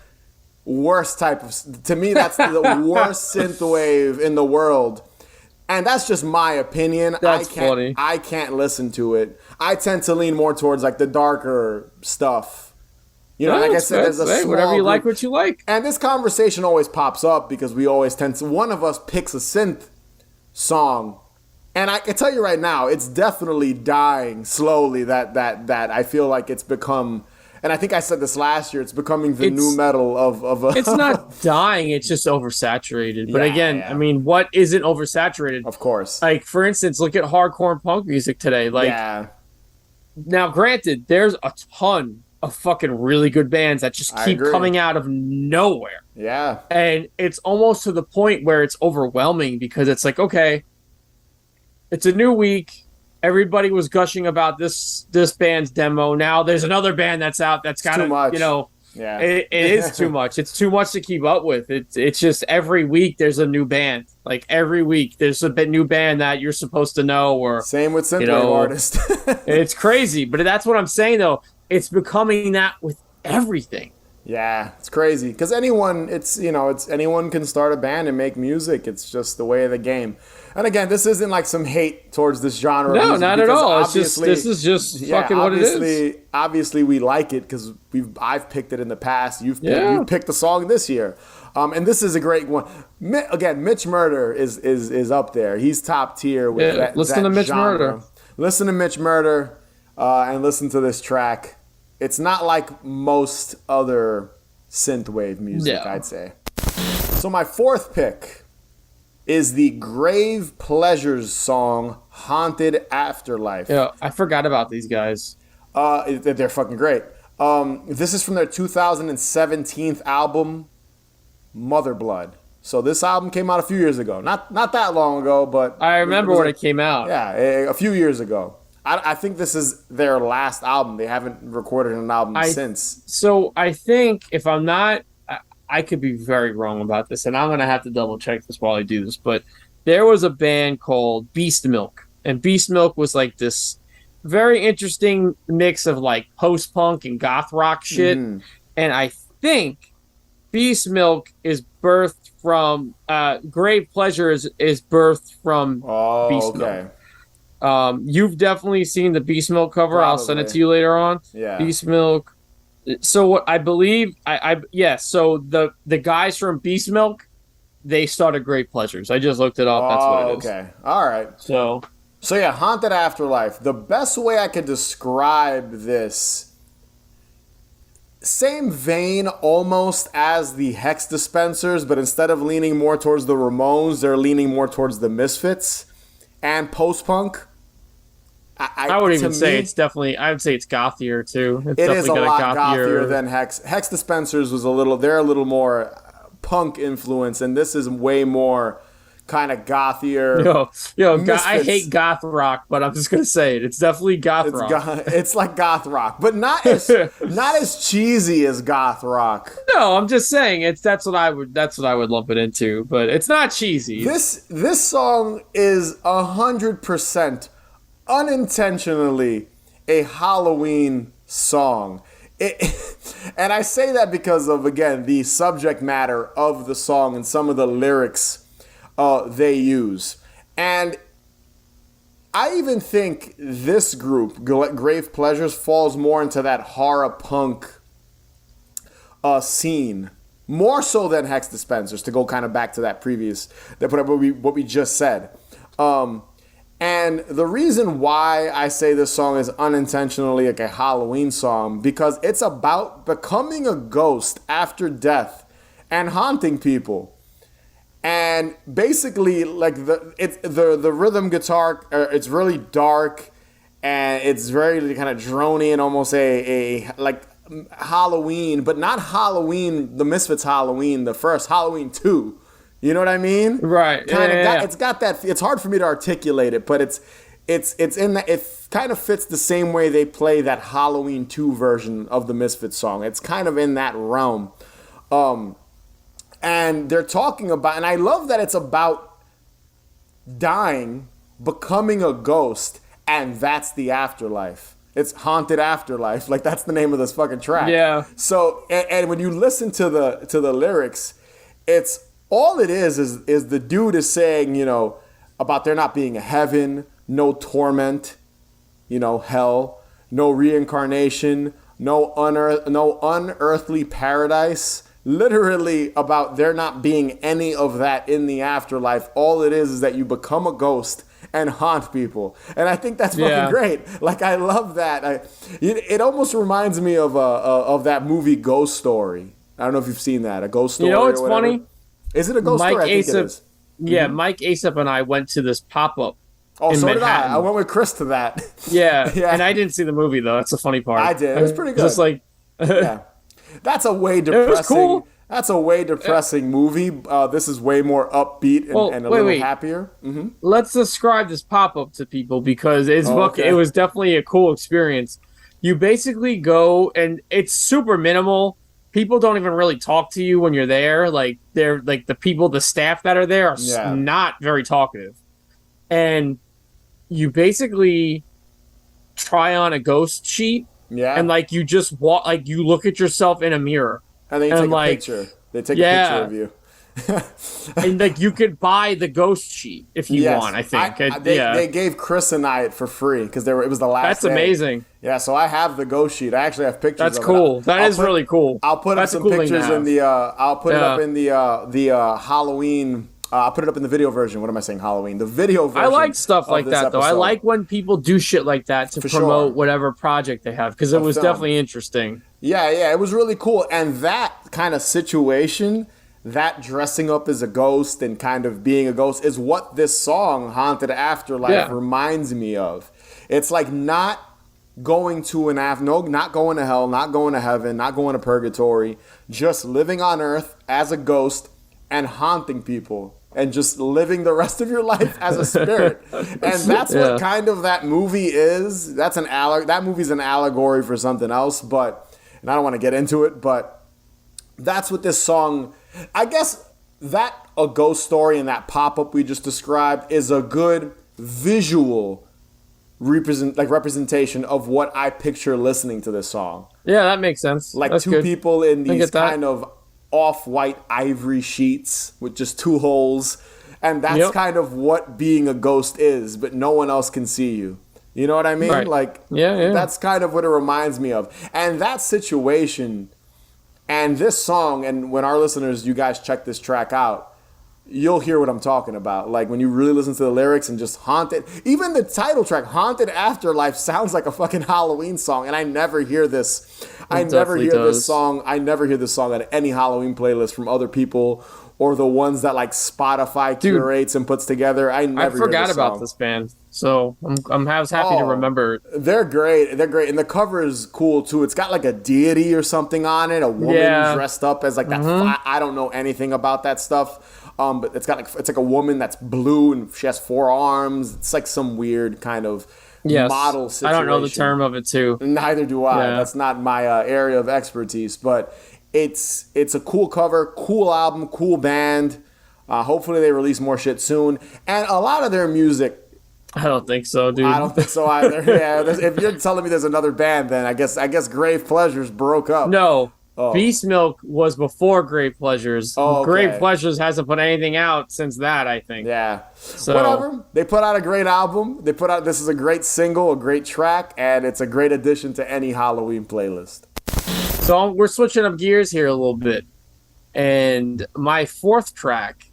Worst type of, to me, that's the worst synthwave in the world. And that's just my opinion. Funny. I can't listen to it. I tend to lean more towards like the darker stuff. Like I said, there's a small whatever you group. like, what you like. And this conversation always pops up because we always one of us picks a synth song. And I can tell you right now, it's definitely dying slowly that I feel like it's become, and I think I said this last year, it's becoming the new metal of it's not dying, it's just oversaturated. But I mean, what isn't oversaturated? Of course. Like, for instance, look at hardcore and punk music today. Like, now, granted, there's a ton of fucking really good bands that just keep coming out of nowhere. Yeah. And it's almost to the point where it's overwhelming because it's like, okay, it's a new week. Everybody was gushing about this band's demo. Now there's another band that's out that's got to, it is too much. It's too much to keep up with. It's just every week there's a new band. Like every week there's a new band that you're supposed to know. Or same with synthwave artists. It's crazy, but that's what I'm saying though. It's becoming that with everything. Yeah, it's crazy because anyone can start a band and make music. It's just the way of the game. And again, this isn't like some hate towards this genre. No, not at all. It's just this is just fucking what it is. Obviously, we like it because I've picked it in the past. You've picked the song this year, and this is a great one. Again, Mitch Murder is up there. He's top tier with that. Listen to Mitch Murder. Listen to Mitch Murder, and listen to this track. It's not like most other synthwave music, I'd say. So my fourth pick is the Grave Pleasures song, Haunted Afterlife. Yeah, I forgot about these guys. They're fucking great. This is from their 2017 album, Mother Blood. So this album came out a few years ago. Not that long ago, but I remember when it came out. Yeah, a few years ago. I think this is their last album. They haven't recorded an album since. So I think, if I'm not, I could be very wrong about this, and I'm going to have to double check this while I do this, but there was a band called Beast Milk, and Beast Milk was like this very interesting mix of like post-punk and goth rock shit, and I think Beast Milk is birthed from, Grave Pleasure is birthed from Beast Milk. You've definitely seen the Beast Milk cover. Probably. I'll send it to you later on. Yeah. Beast Milk. So what I believe, so the guys from Beast Milk, they started Great Pleasures. I just looked it up. That's what it is. Okay. All right. So yeah, Haunted Afterlife. The best way I could describe this, same vein almost as the Hex Dispensers, but instead of leaning more towards the Ramones, they're leaning more towards the Misfits and post-punk. I would even say it's definitely, I would say it's gothier too. It is a lot gothier than Hex. Hex Dispensers was they're a little more punk influence, and this is way more kind of gothier. I hate goth rock, but I'm just gonna say it. It's definitely goth rock. It's like goth rock, but not as cheesy as goth rock. No, I'm just saying that's what I would lump it into, but it's not cheesy. This song is 100% unintentionally a Halloween song. And I say that because of, again, the subject matter of the song and some of the lyrics they use. And I even think this group, Grave Pleasures, falls more into that horror punk scene, more so than Hex Dispensers, to go kind of back to that previous, what we just said. And the reason why I say this song is unintentionally like a Halloween song, because it's about becoming a ghost after death and haunting people. And basically, like the rhythm guitar, it's really dark, and it's very kind of drony and almost a like Halloween, but not Halloween, the Misfits Halloween, the first Halloween 2. You know what I mean? Right. It's got that. It's hard for me to articulate it, but it's in that. It kind of fits the same way they play that Halloween 2 version of the Misfits song. It's kind of in that realm. And they're talking about, and I love that it's about dying, becoming a ghost, and that's the afterlife. It's Haunted Afterlife. Like, that's the name of this fucking track. Yeah. So, and when you listen to the lyrics, it's all it is the dude is saying, about there not being a heaven, no torment, hell, no reincarnation, no unearthly paradise. Literally about there not being any of that in the afterlife. All it is that you become a ghost and haunt people. And I think that's fucking great. Like, I love that. It almost reminds me of that movie Ghost Story. I don't know if you've seen that, a ghost story. It's funny? Is it a ghost story? I think it is. Yeah, Mike Asap and I went to this pop-up. Oh, so Manhattan. did I. I went with Chris to that. Yeah, and I didn't see the movie, though. That's the funny part. I did. It was pretty good. Just like... yeah. That's a way depressing. It was cool. That's a way depressing movie. This is way more upbeat and a little happier. Mm-hmm. Let's describe this pop-up to people, because it was definitely a cool experience. You basically go, and it's super minimal. People don't even really talk to you when you're there. Like, they're like the staff that are there are not very talkative. And you basically try on a ghost sheet. Yeah. And like you just walk, like you look at yourself in a mirror. And then you take a picture. They take a picture of you. And like you could buy the ghost sheet if you want, I think. They gave Chris and I it for free because it was the last day. That's amazing. Yeah, so I have the ghost sheet. I actually have pictures That's of it. cool. That is really cool. I'll put up some pictures in the I'll put it up in the Halloween I'll put it up in the video version. What am I saying? Halloween. The video version. I like stuff like that, though. I like when people do shit like that to promote whatever project they have, because it was definitely interesting. Yeah, it was really cool. And that kind of situation, that dressing up as a ghost and kind of being a ghost, is what this song, Haunted Afterlife, reminds me of. It's like not going to not going to hell, not going to heaven, not going to purgatory, just living on earth as a ghost and haunting people and just living the rest of your life as a spirit. And that's what kind of that movie is. That movie's an allegory for something else, and I don't want to get into it, but that's what this song, I guess that A Ghost Story and that pop-up we just described is a good visual representation of what I picture listening to this song. Yeah, that makes sense. Like That's two good. people in these kind of off-white ivory sheets with just two holes. And that's kind of what being a ghost is, but no one else can see you. You know what I mean? Right. Like, that's kind of what it reminds me of. And that situation and this song, and when our listeners, you guys check this track out, you'll hear what I'm talking about. Like when you really listen to the lyrics and just Haunted, even the title track, Haunted Afterlife, sounds like a fucking Halloween song. And I never hear this. I never hear this song on any Halloween playlist from other people or the ones that like Spotify curates and puts together. I forgot about this band. So I was happy to remember. They're great. And the cover is cool too. It's got like a deity or something on it. A woman dressed up as like that. I don't know anything about that stuff. But it's like a woman that's blue and she has 4 arms. It's like some weird kind of model situation. I don't know the term of it too. Neither do I. Yeah. That's not my area of expertise. But it's a cool cover, cool album, cool band. Hopefully they release more shit soon. And a lot of their music. I don't think so, dude. I don't think so either. If you're telling me there's another band, then I guess Grave Pleasures broke up. No. Beast Milk was before Grave Pleasures. Grave Pleasures hasn't put anything out since that, I think. Yeah. So whatever. They put out a great album. This is a great single, a great track, and it's a great addition to any Halloween playlist. So we're switching up gears here a little bit. And my 4th track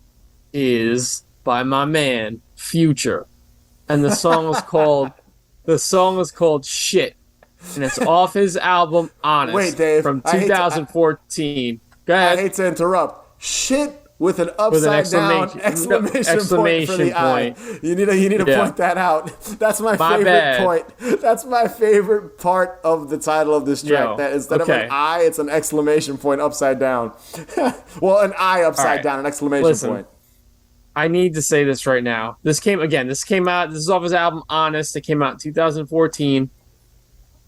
is by my man, Future. And the song is called Shit. And it's off his album Honest. Wait, Dave, from 2014. Go ahead. I hate to interrupt. Shit with an upside down exclamation point for the I. You need to point that out. That's my favorite point. That's my favorite part of the title of this track. That instead of an I, it's an exclamation point upside down. Well, an I upside down, an exclamation point. I need to say this right now. This came out. This is off his album Honest. It came out in 2014.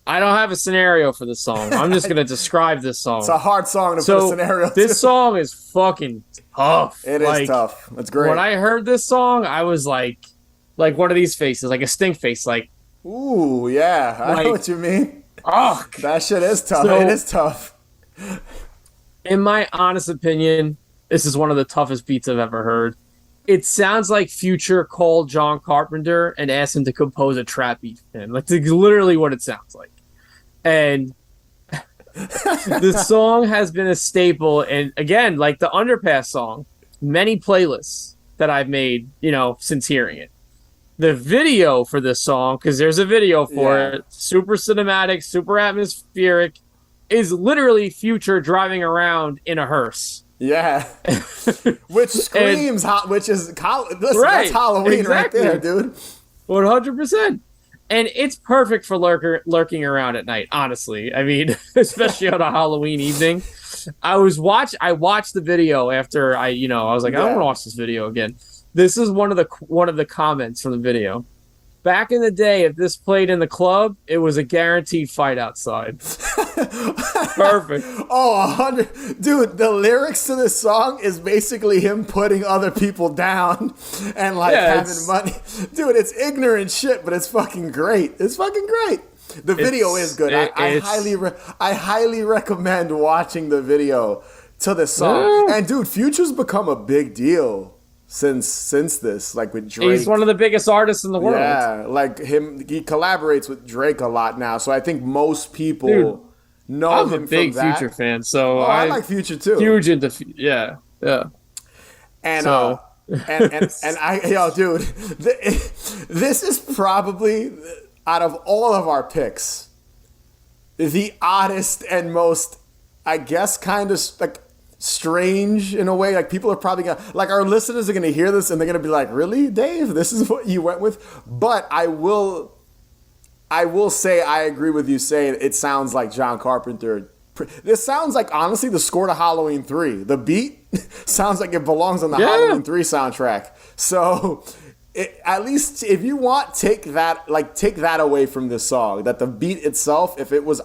I don't have a scenario for this song. I'm just going to describe this song. It's a hard song to put a scenario to. This song is fucking tough. It is tough. It's great. When I heard this song, I was like one of these faces, like a stink face. Like, ooh, yeah. I know what you mean. Oh, that shit is tough. It is tough. In my honest opinion, this is one of the toughest beats I've ever heard. It sounds like Future called John Carpenter and asked him to compose a trap beat for him. Like, it's literally what it sounds like. And the song has been a staple. And again, like the Underpass song, many playlists that I've made, since hearing it. The video for this song, because there's a video for it, super cinematic, super atmospheric, is literally Future driving around in a hearse. Yeah, which screams, that's Halloween right there, dude. 100%. And it's perfect for lurking around at night, honestly. I mean, especially on a Halloween evening. I watched the video after I was like, I don't want to watch this video again. This is one of the comments from the video. Back in the day, if this played in the club, it was a guaranteed fight outside. Perfect. 100. Dude, the lyrics to this song is basically him putting other people down and having money. Dude, it's ignorant shit, but it's fucking great. It's fucking great. The video is good. I highly recommend watching the video to this song. Yeah. And dude, Future's become a big deal since this, like with Drake. He's one of the biggest artists in the world. Yeah, like he collaborates with Drake a lot now. So I think most people know him from that. I'm a big Future fan, so I like Future too. Huge into yeah. And dude, this is probably out of all of our picks, the oddest and most, I guess, kind of like strange in a way. Like people are probably gonna, like our listeners are gonna hear this and they're gonna be like, really, Dave, this is what you went with? But I will say I agree with you saying it sounds like John Carpenter This sounds like, honestly, the score to Halloween 3. The beat sounds like it belongs on the Halloween 3 soundtrack. So, at least if you want, take that away from this song. That the beat itself, if it was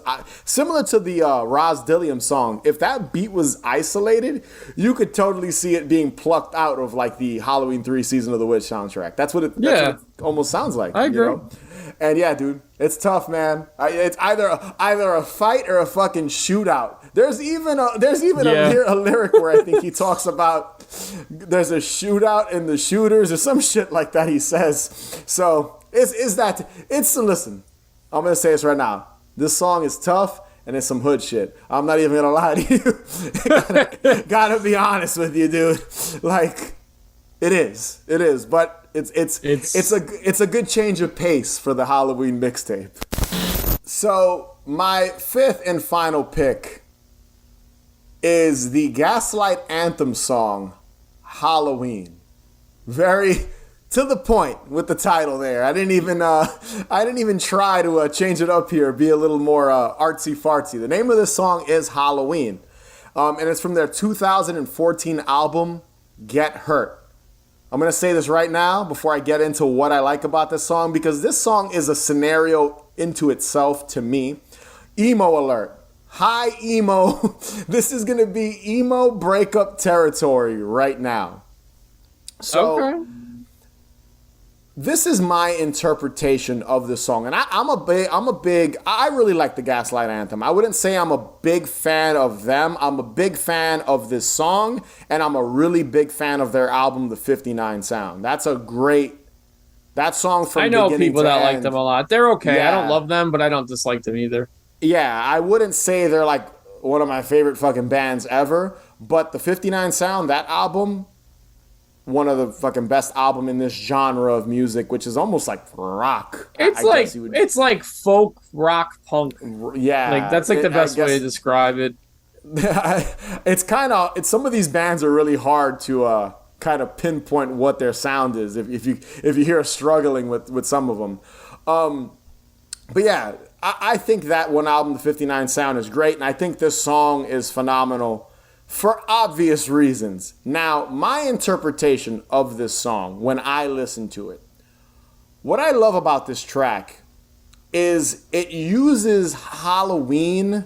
similar to the Raz Dilliam song, if that beat was isolated, you could totally see it being plucked out of like the Halloween 3 Season of the Witch soundtrack. That's what it almost sounds like. I agree. You know? And yeah, dude, it's tough, man. It's either a fight or a fucking shootout. There's even a lyric where I think he talks about there's a shootout in the shooters or some shit like that he says. So listen, I'm gonna say this right now. This song is tough and it's some hood shit. I'm not even gonna lie to you. gotta be honest with you, dude. Like, it is. But it's a good change of pace for the Halloween mixtape. So my fifth and final pick is the Gaslight Anthem song, Halloween. Very to the point with the title there. I didn't even try to change it up here, be a little more artsy fartsy. The name of this song is Halloween, and it's from their 2014 album, Get Hurt. I'm going to say this right now before I get into what I like about this song, because this song is a scenario into itself to me. Emo alert. Hi, emo. This is going to be emo breakup territory right now. So, okay. This is my interpretation of the song. And I really like the Gaslight Anthem. I wouldn't say I'm a big fan of them. I'm a big fan of this song, and I'm a really big fan of their album, The 59 Sound. That song from beginning to end. I know people that like them a lot. They're okay. Yeah. I don't love them, but I don't dislike them either. Yeah, I wouldn't say they're like one of my favorite fucking bands ever, but The 59 Sound, that album, one of the fucking best album in this genre of music, which is almost like rock. It's like folk rock punk. Yeah, like that's like the best way to describe it. It's some of these bands are really hard to kind of pinpoint what their sound is if you hear struggling with some of them. But yeah, I think that one album, The 59 Sound, is great, and I think this song is phenomenal for obvious reasons. Now, my interpretation of this song, when I listen to it, what I love about this track is it uses Halloween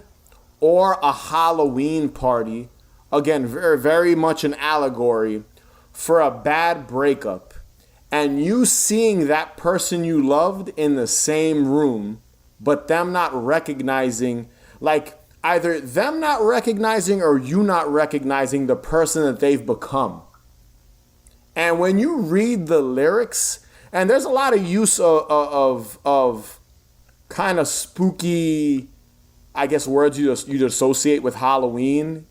or a Halloween party, again, very, very much an allegory for a bad breakup, and you seeing that person you loved in the same room, but them not recognizing, like, either them not recognizing or you not recognizing the person that they've become. And when you read the lyrics, and there's a lot of use of kind of spooky, I guess, words you'd associate with Halloween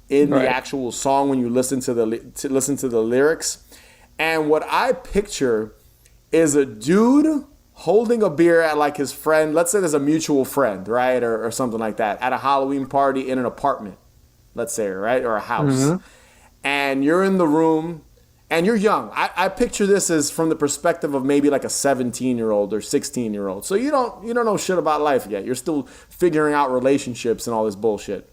in the actual song when you listen to the lyrics. And what I picture is a dude holding a beer at like his friend, let's say there's a mutual friend, right? Or something like that, at a Halloween party in an apartment, let's say, right? Or a house. Mm-hmm. And you're in the room and you're young. I picture this as from the perspective of maybe like a 17-year-old or 16-year-old. So you don't know shit about life yet. You're still figuring out relationships and all this bullshit.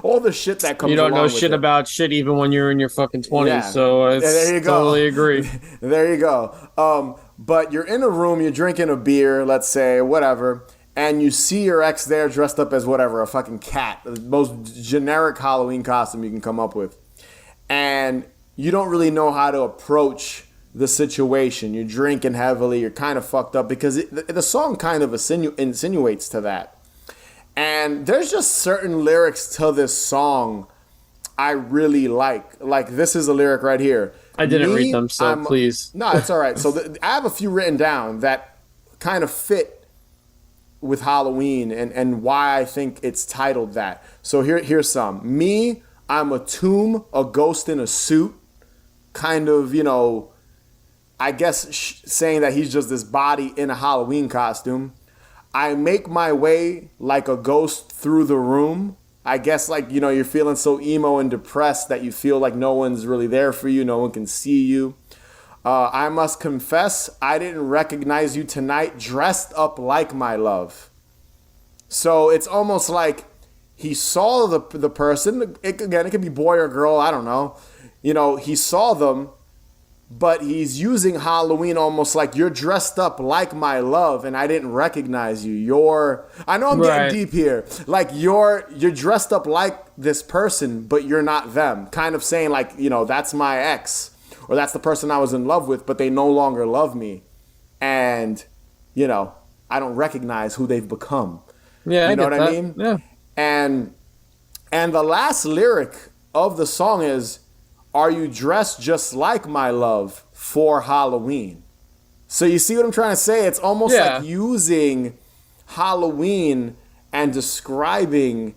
All the shit that comes along with it. You don't know shit about shit even when you're in your fucking 20s. Yeah. So there you go. Totally agree. There you go. But you're in a room, you're drinking a beer, let's say, whatever, and you see your ex there dressed up as whatever, a fucking cat, the most generic Halloween costume you can come up with. And you don't really know how to approach the situation. You're drinking heavily, you're kind of fucked up, because the song kind of insinuates to that. And there's just certain lyrics to this song I really like. Like, this is a lyric right here. I didn't read them, so please. No, it's all right. So I have a few written down that kind of fit with Halloween and why I think it's titled that. So here's some. Me, I'm a tomb, a ghost in a suit. Kind of, I guess saying that he's just this body in a Halloween costume. I make my way like a ghost through the room. I guess, like, you're feeling so emo and depressed that you feel like no one's really there for you. No one can see you. I must confess, I didn't recognize you tonight, dressed up like my love. So it's almost like he saw the person. Again, it could be boy or girl. I don't know. He saw them, but he's using Halloween almost like you're dressed up like my love, and I didn't recognize you. I know I'm getting deep here. Like you're dressed up like this person, but you're not them. Kind of saying like, that's my ex, or that's the person I was in love with, but they no longer love me, and I don't recognize who they've become. Yeah, you know what that. I mean? Yeah. And the last lyric of the song is, "Are you dressed just like my love for Halloween?" So you see what I'm trying to say? It's almost like using Halloween and describing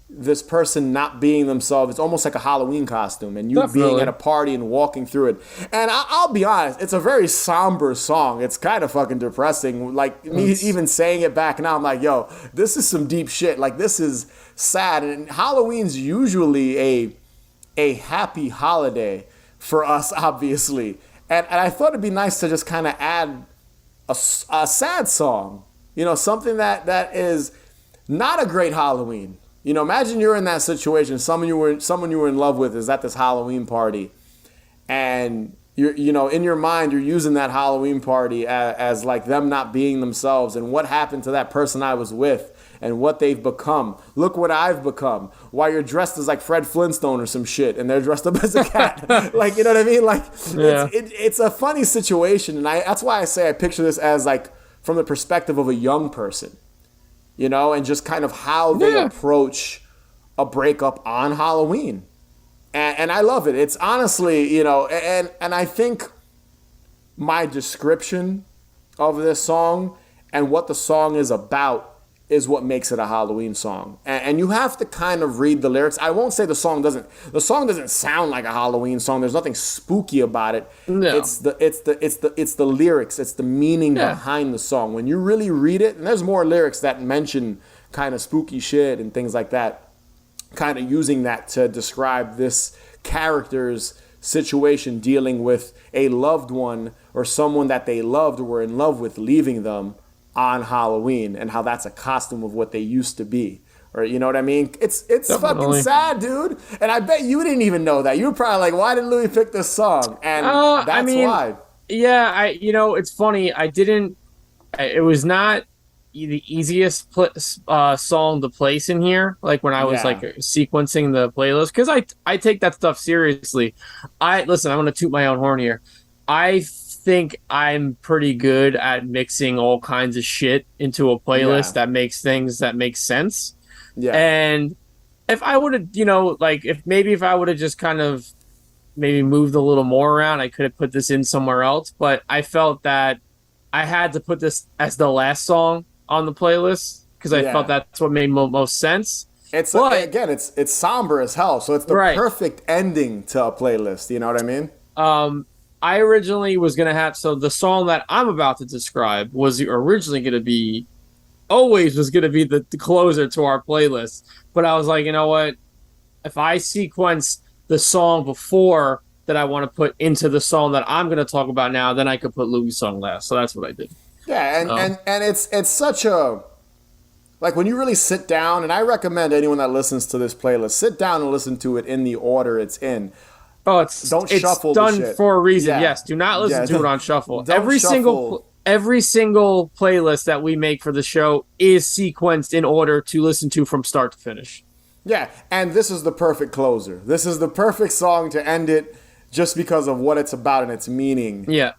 this person not being themselves. It's almost like a Halloween costume, and you being at a party and walking through it. And I'll be honest, it's a very somber song. It's kind of fucking depressing. Like me even saying it back now, I'm like, yo, this is some deep shit. Like this is sad. And Halloween's usually a happy holiday for us, obviously. And I thought it'd be nice to just kind of add a sad song, something that is not a great Halloween. Imagine you're in that situation. Someone you were in love with is at this Halloween party, and you're in your mind you're using that Halloween party as like them not being themselves, and what happened to that person I was with, and what they've become. Look what I've become. While you're dressed as like Fred Flintstone or some shit, and they're dressed up as a cat. Like, you know what I mean? Like, it's a funny situation, and that's why I say I picture this as like from the perspective of a young person. And just kind of how they approach a breakup on Halloween. And I love it. It's honestly, and I think my description of this song and what the song is about is what makes it a Halloween song. And you have to kind of read the lyrics. I won't say the song doesn't sound like a Halloween song. There's nothing spooky about it. No. It's the lyrics. It's the meaning behind the song. When you really read it, and there's more lyrics that mention kind of spooky shit and things like that, kind of using that to describe this character's situation dealing with a loved one or someone that they loved or were in love with leaving them on Halloween, and how that's a costume of what they used to be. Or you know what I mean? It's fucking sad, dude. And I bet you didn't even know that. You were probably like, why did Louis pick this song? And that's why. Yeah, it's funny. It was not the easiest song to place in here, like when I was like sequencing the playlist, because I take that stuff seriously. Listen, I'm gonna toot my own horn here. I think I'm pretty good at mixing all kinds of shit into a playlist that makes sense. Yeah. And if I would have, if I would have just kind of maybe moved a little more around, I could have put this in somewhere else. But I felt that I had to put this as the last song on the playlist because I felt that's what made most sense. It's somber as hell, so it's the perfect ending to a playlist. You know what I mean? I originally was going to have... So the song that I'm about to describe was originally going to be... Always was going to be the closer to our playlist. But I was like, you know what? If I sequence the song before that I want to put into the song that I'm going to talk about now, then I could put Louis' song last. So that's what I did. Yeah, and it's such a... Like, when you really sit down... And I recommend anyone that listens to this playlist, sit down and listen to it in the order it's in. Oh, Don't shuffle the shit. It's done for a reason. Yeah. Yes, do not listen to it on shuffle. Every single playlist that we make for the show is sequenced in order to listen to from start to finish. Yeah, and this is the perfect closer. This is the perfect song to end it just because of what it's about and its meaning. Yeah.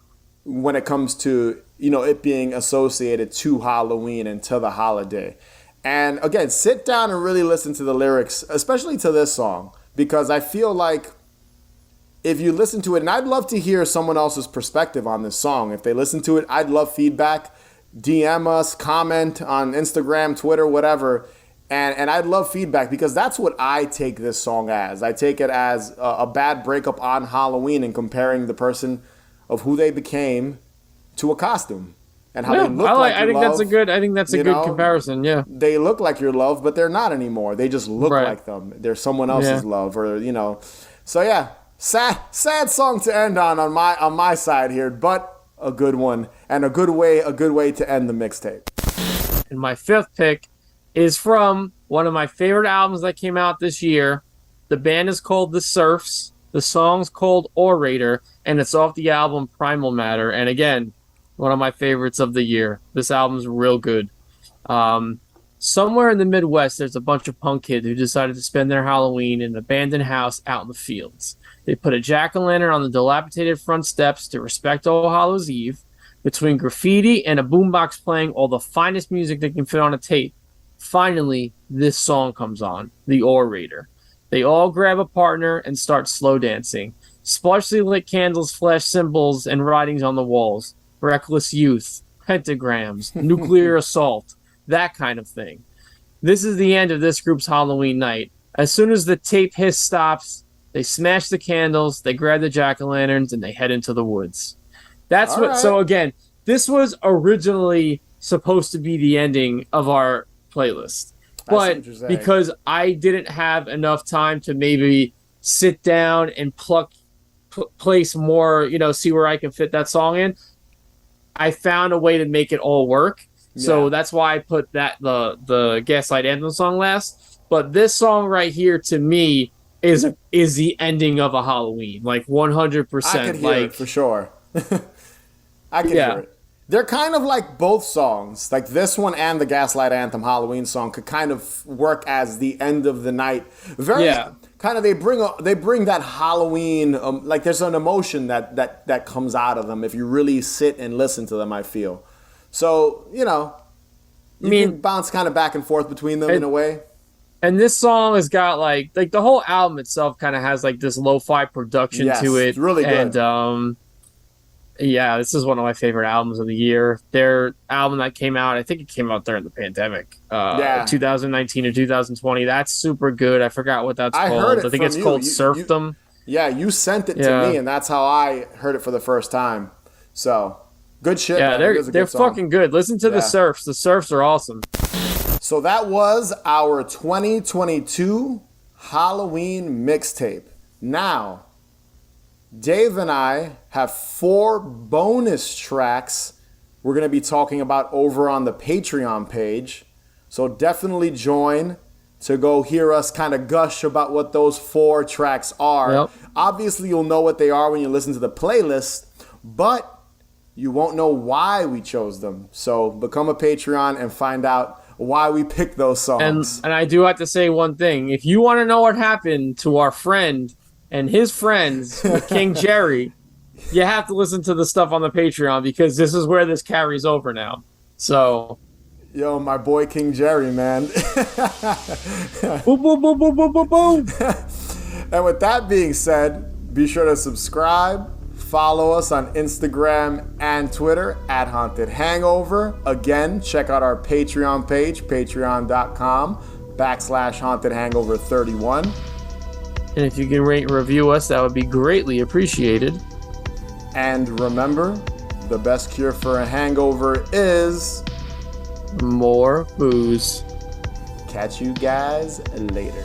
When it comes to, it being associated to Halloween and to the holiday. And again, sit down and really listen to the lyrics, especially to this song, because I feel like if you listen to it, and I'd love to hear someone else's perspective on this song. If they listen to it, I'd love feedback. DM us, comment on Instagram, Twitter, whatever. And I'd love feedback because that's what I take this song as. I take it as a bad breakup on Halloween and comparing the person of who they became to a costume. And how they look like your love. I think that's a good comparison, yeah. They look like your love, but they're not anymore. They just look like them. They're someone else's love, or, So, yeah. Sad song to end on my side here, but a good one and a good way to end the mixtape. And my fifth pick is from one of my favorite albums that came out this year. The band is called The Surfs. The song's called Orator, and it's off the album Primal Matter. And again, one of my favorites of the year. This album's real good. Somewhere in the Midwest, there's a bunch of punk kids who decided to spend their Halloween in an abandoned house out in the fields. They put a jack-o'-lantern on the dilapidated front steps to respect All Hallows Eve. Between graffiti and a boombox playing all the finest music they can fit on a tape, finally, this song comes on, The Orator. They all grab a partner and start slow dancing. Sparsely lit candles flash symbols and writings on the walls. Reckless youth, pentagrams, nuclear assault, that kind of thing. This is the end of this group's Halloween night. As soon as the tape hiss stops, they smash the candles, they grab the jack-o'-lanterns, and they head into the woods. That's all what. Right. So again, this was originally supposed to be the ending of our playlist, but because I didn't have enough time to maybe sit down and place more, see where I can fit that song in, I found a way to make it all work. Yeah. So that's why I put the Gaslight Anthem song last. But this song right here to me is the ending of a Halloween, like 100%. I could hear it for sure. I can hear it. They're kind of like both songs. Like this one and the Gaslight Anthem Halloween song could kind of work as the end of the night. Kind of they bring that Halloween like there's an emotion that comes out of them if you really sit and listen to them, I feel. So, you can bounce kind of back and forth between them in a way. And this song has got like the whole album itself kind of has like this lo-fi production to it. It's really good. And this is one of my favorite albums of the year. Their album that came out, I think it came out during the pandemic, 2019 or 2020. That's super good. I forgot what that's called. Heard it I think it's called Surfdom. You sent it to me, and that's how I heard it for the first time. So, good shit. Yeah, they're fucking good. Listen to The Surfs. The Surfs are awesome. So that was our 2022 Halloween mixtape. Now, Dave and I have 4 bonus tracks we're going to be talking about over on the Patreon page. So definitely join to go hear us kind of gush about what those 4 tracks are. Yep. Obviously, you'll know what they are when you listen to the playlist, but you won't know why we chose them. So become a Patreon and find out why we picked those songs. And I do have to say one thing. If you want to know what happened to our friend and his friends with King Jerry, you have to listen to the stuff on the Patreon because this is where this carries over now. So, yo, my boy King Jerry, man. Boom, boom, boom, boom, boom, boom, boom. And with that being said, be sure to subscribe, follow us on Instagram and Twitter at Haunted Hangover. Again, check out our Patreon page, patreon.com/Haunted Hangover 31. And if you can rate and review us, that would be greatly appreciated. And remember, the best cure for a hangover is more booze. Catch you guys later.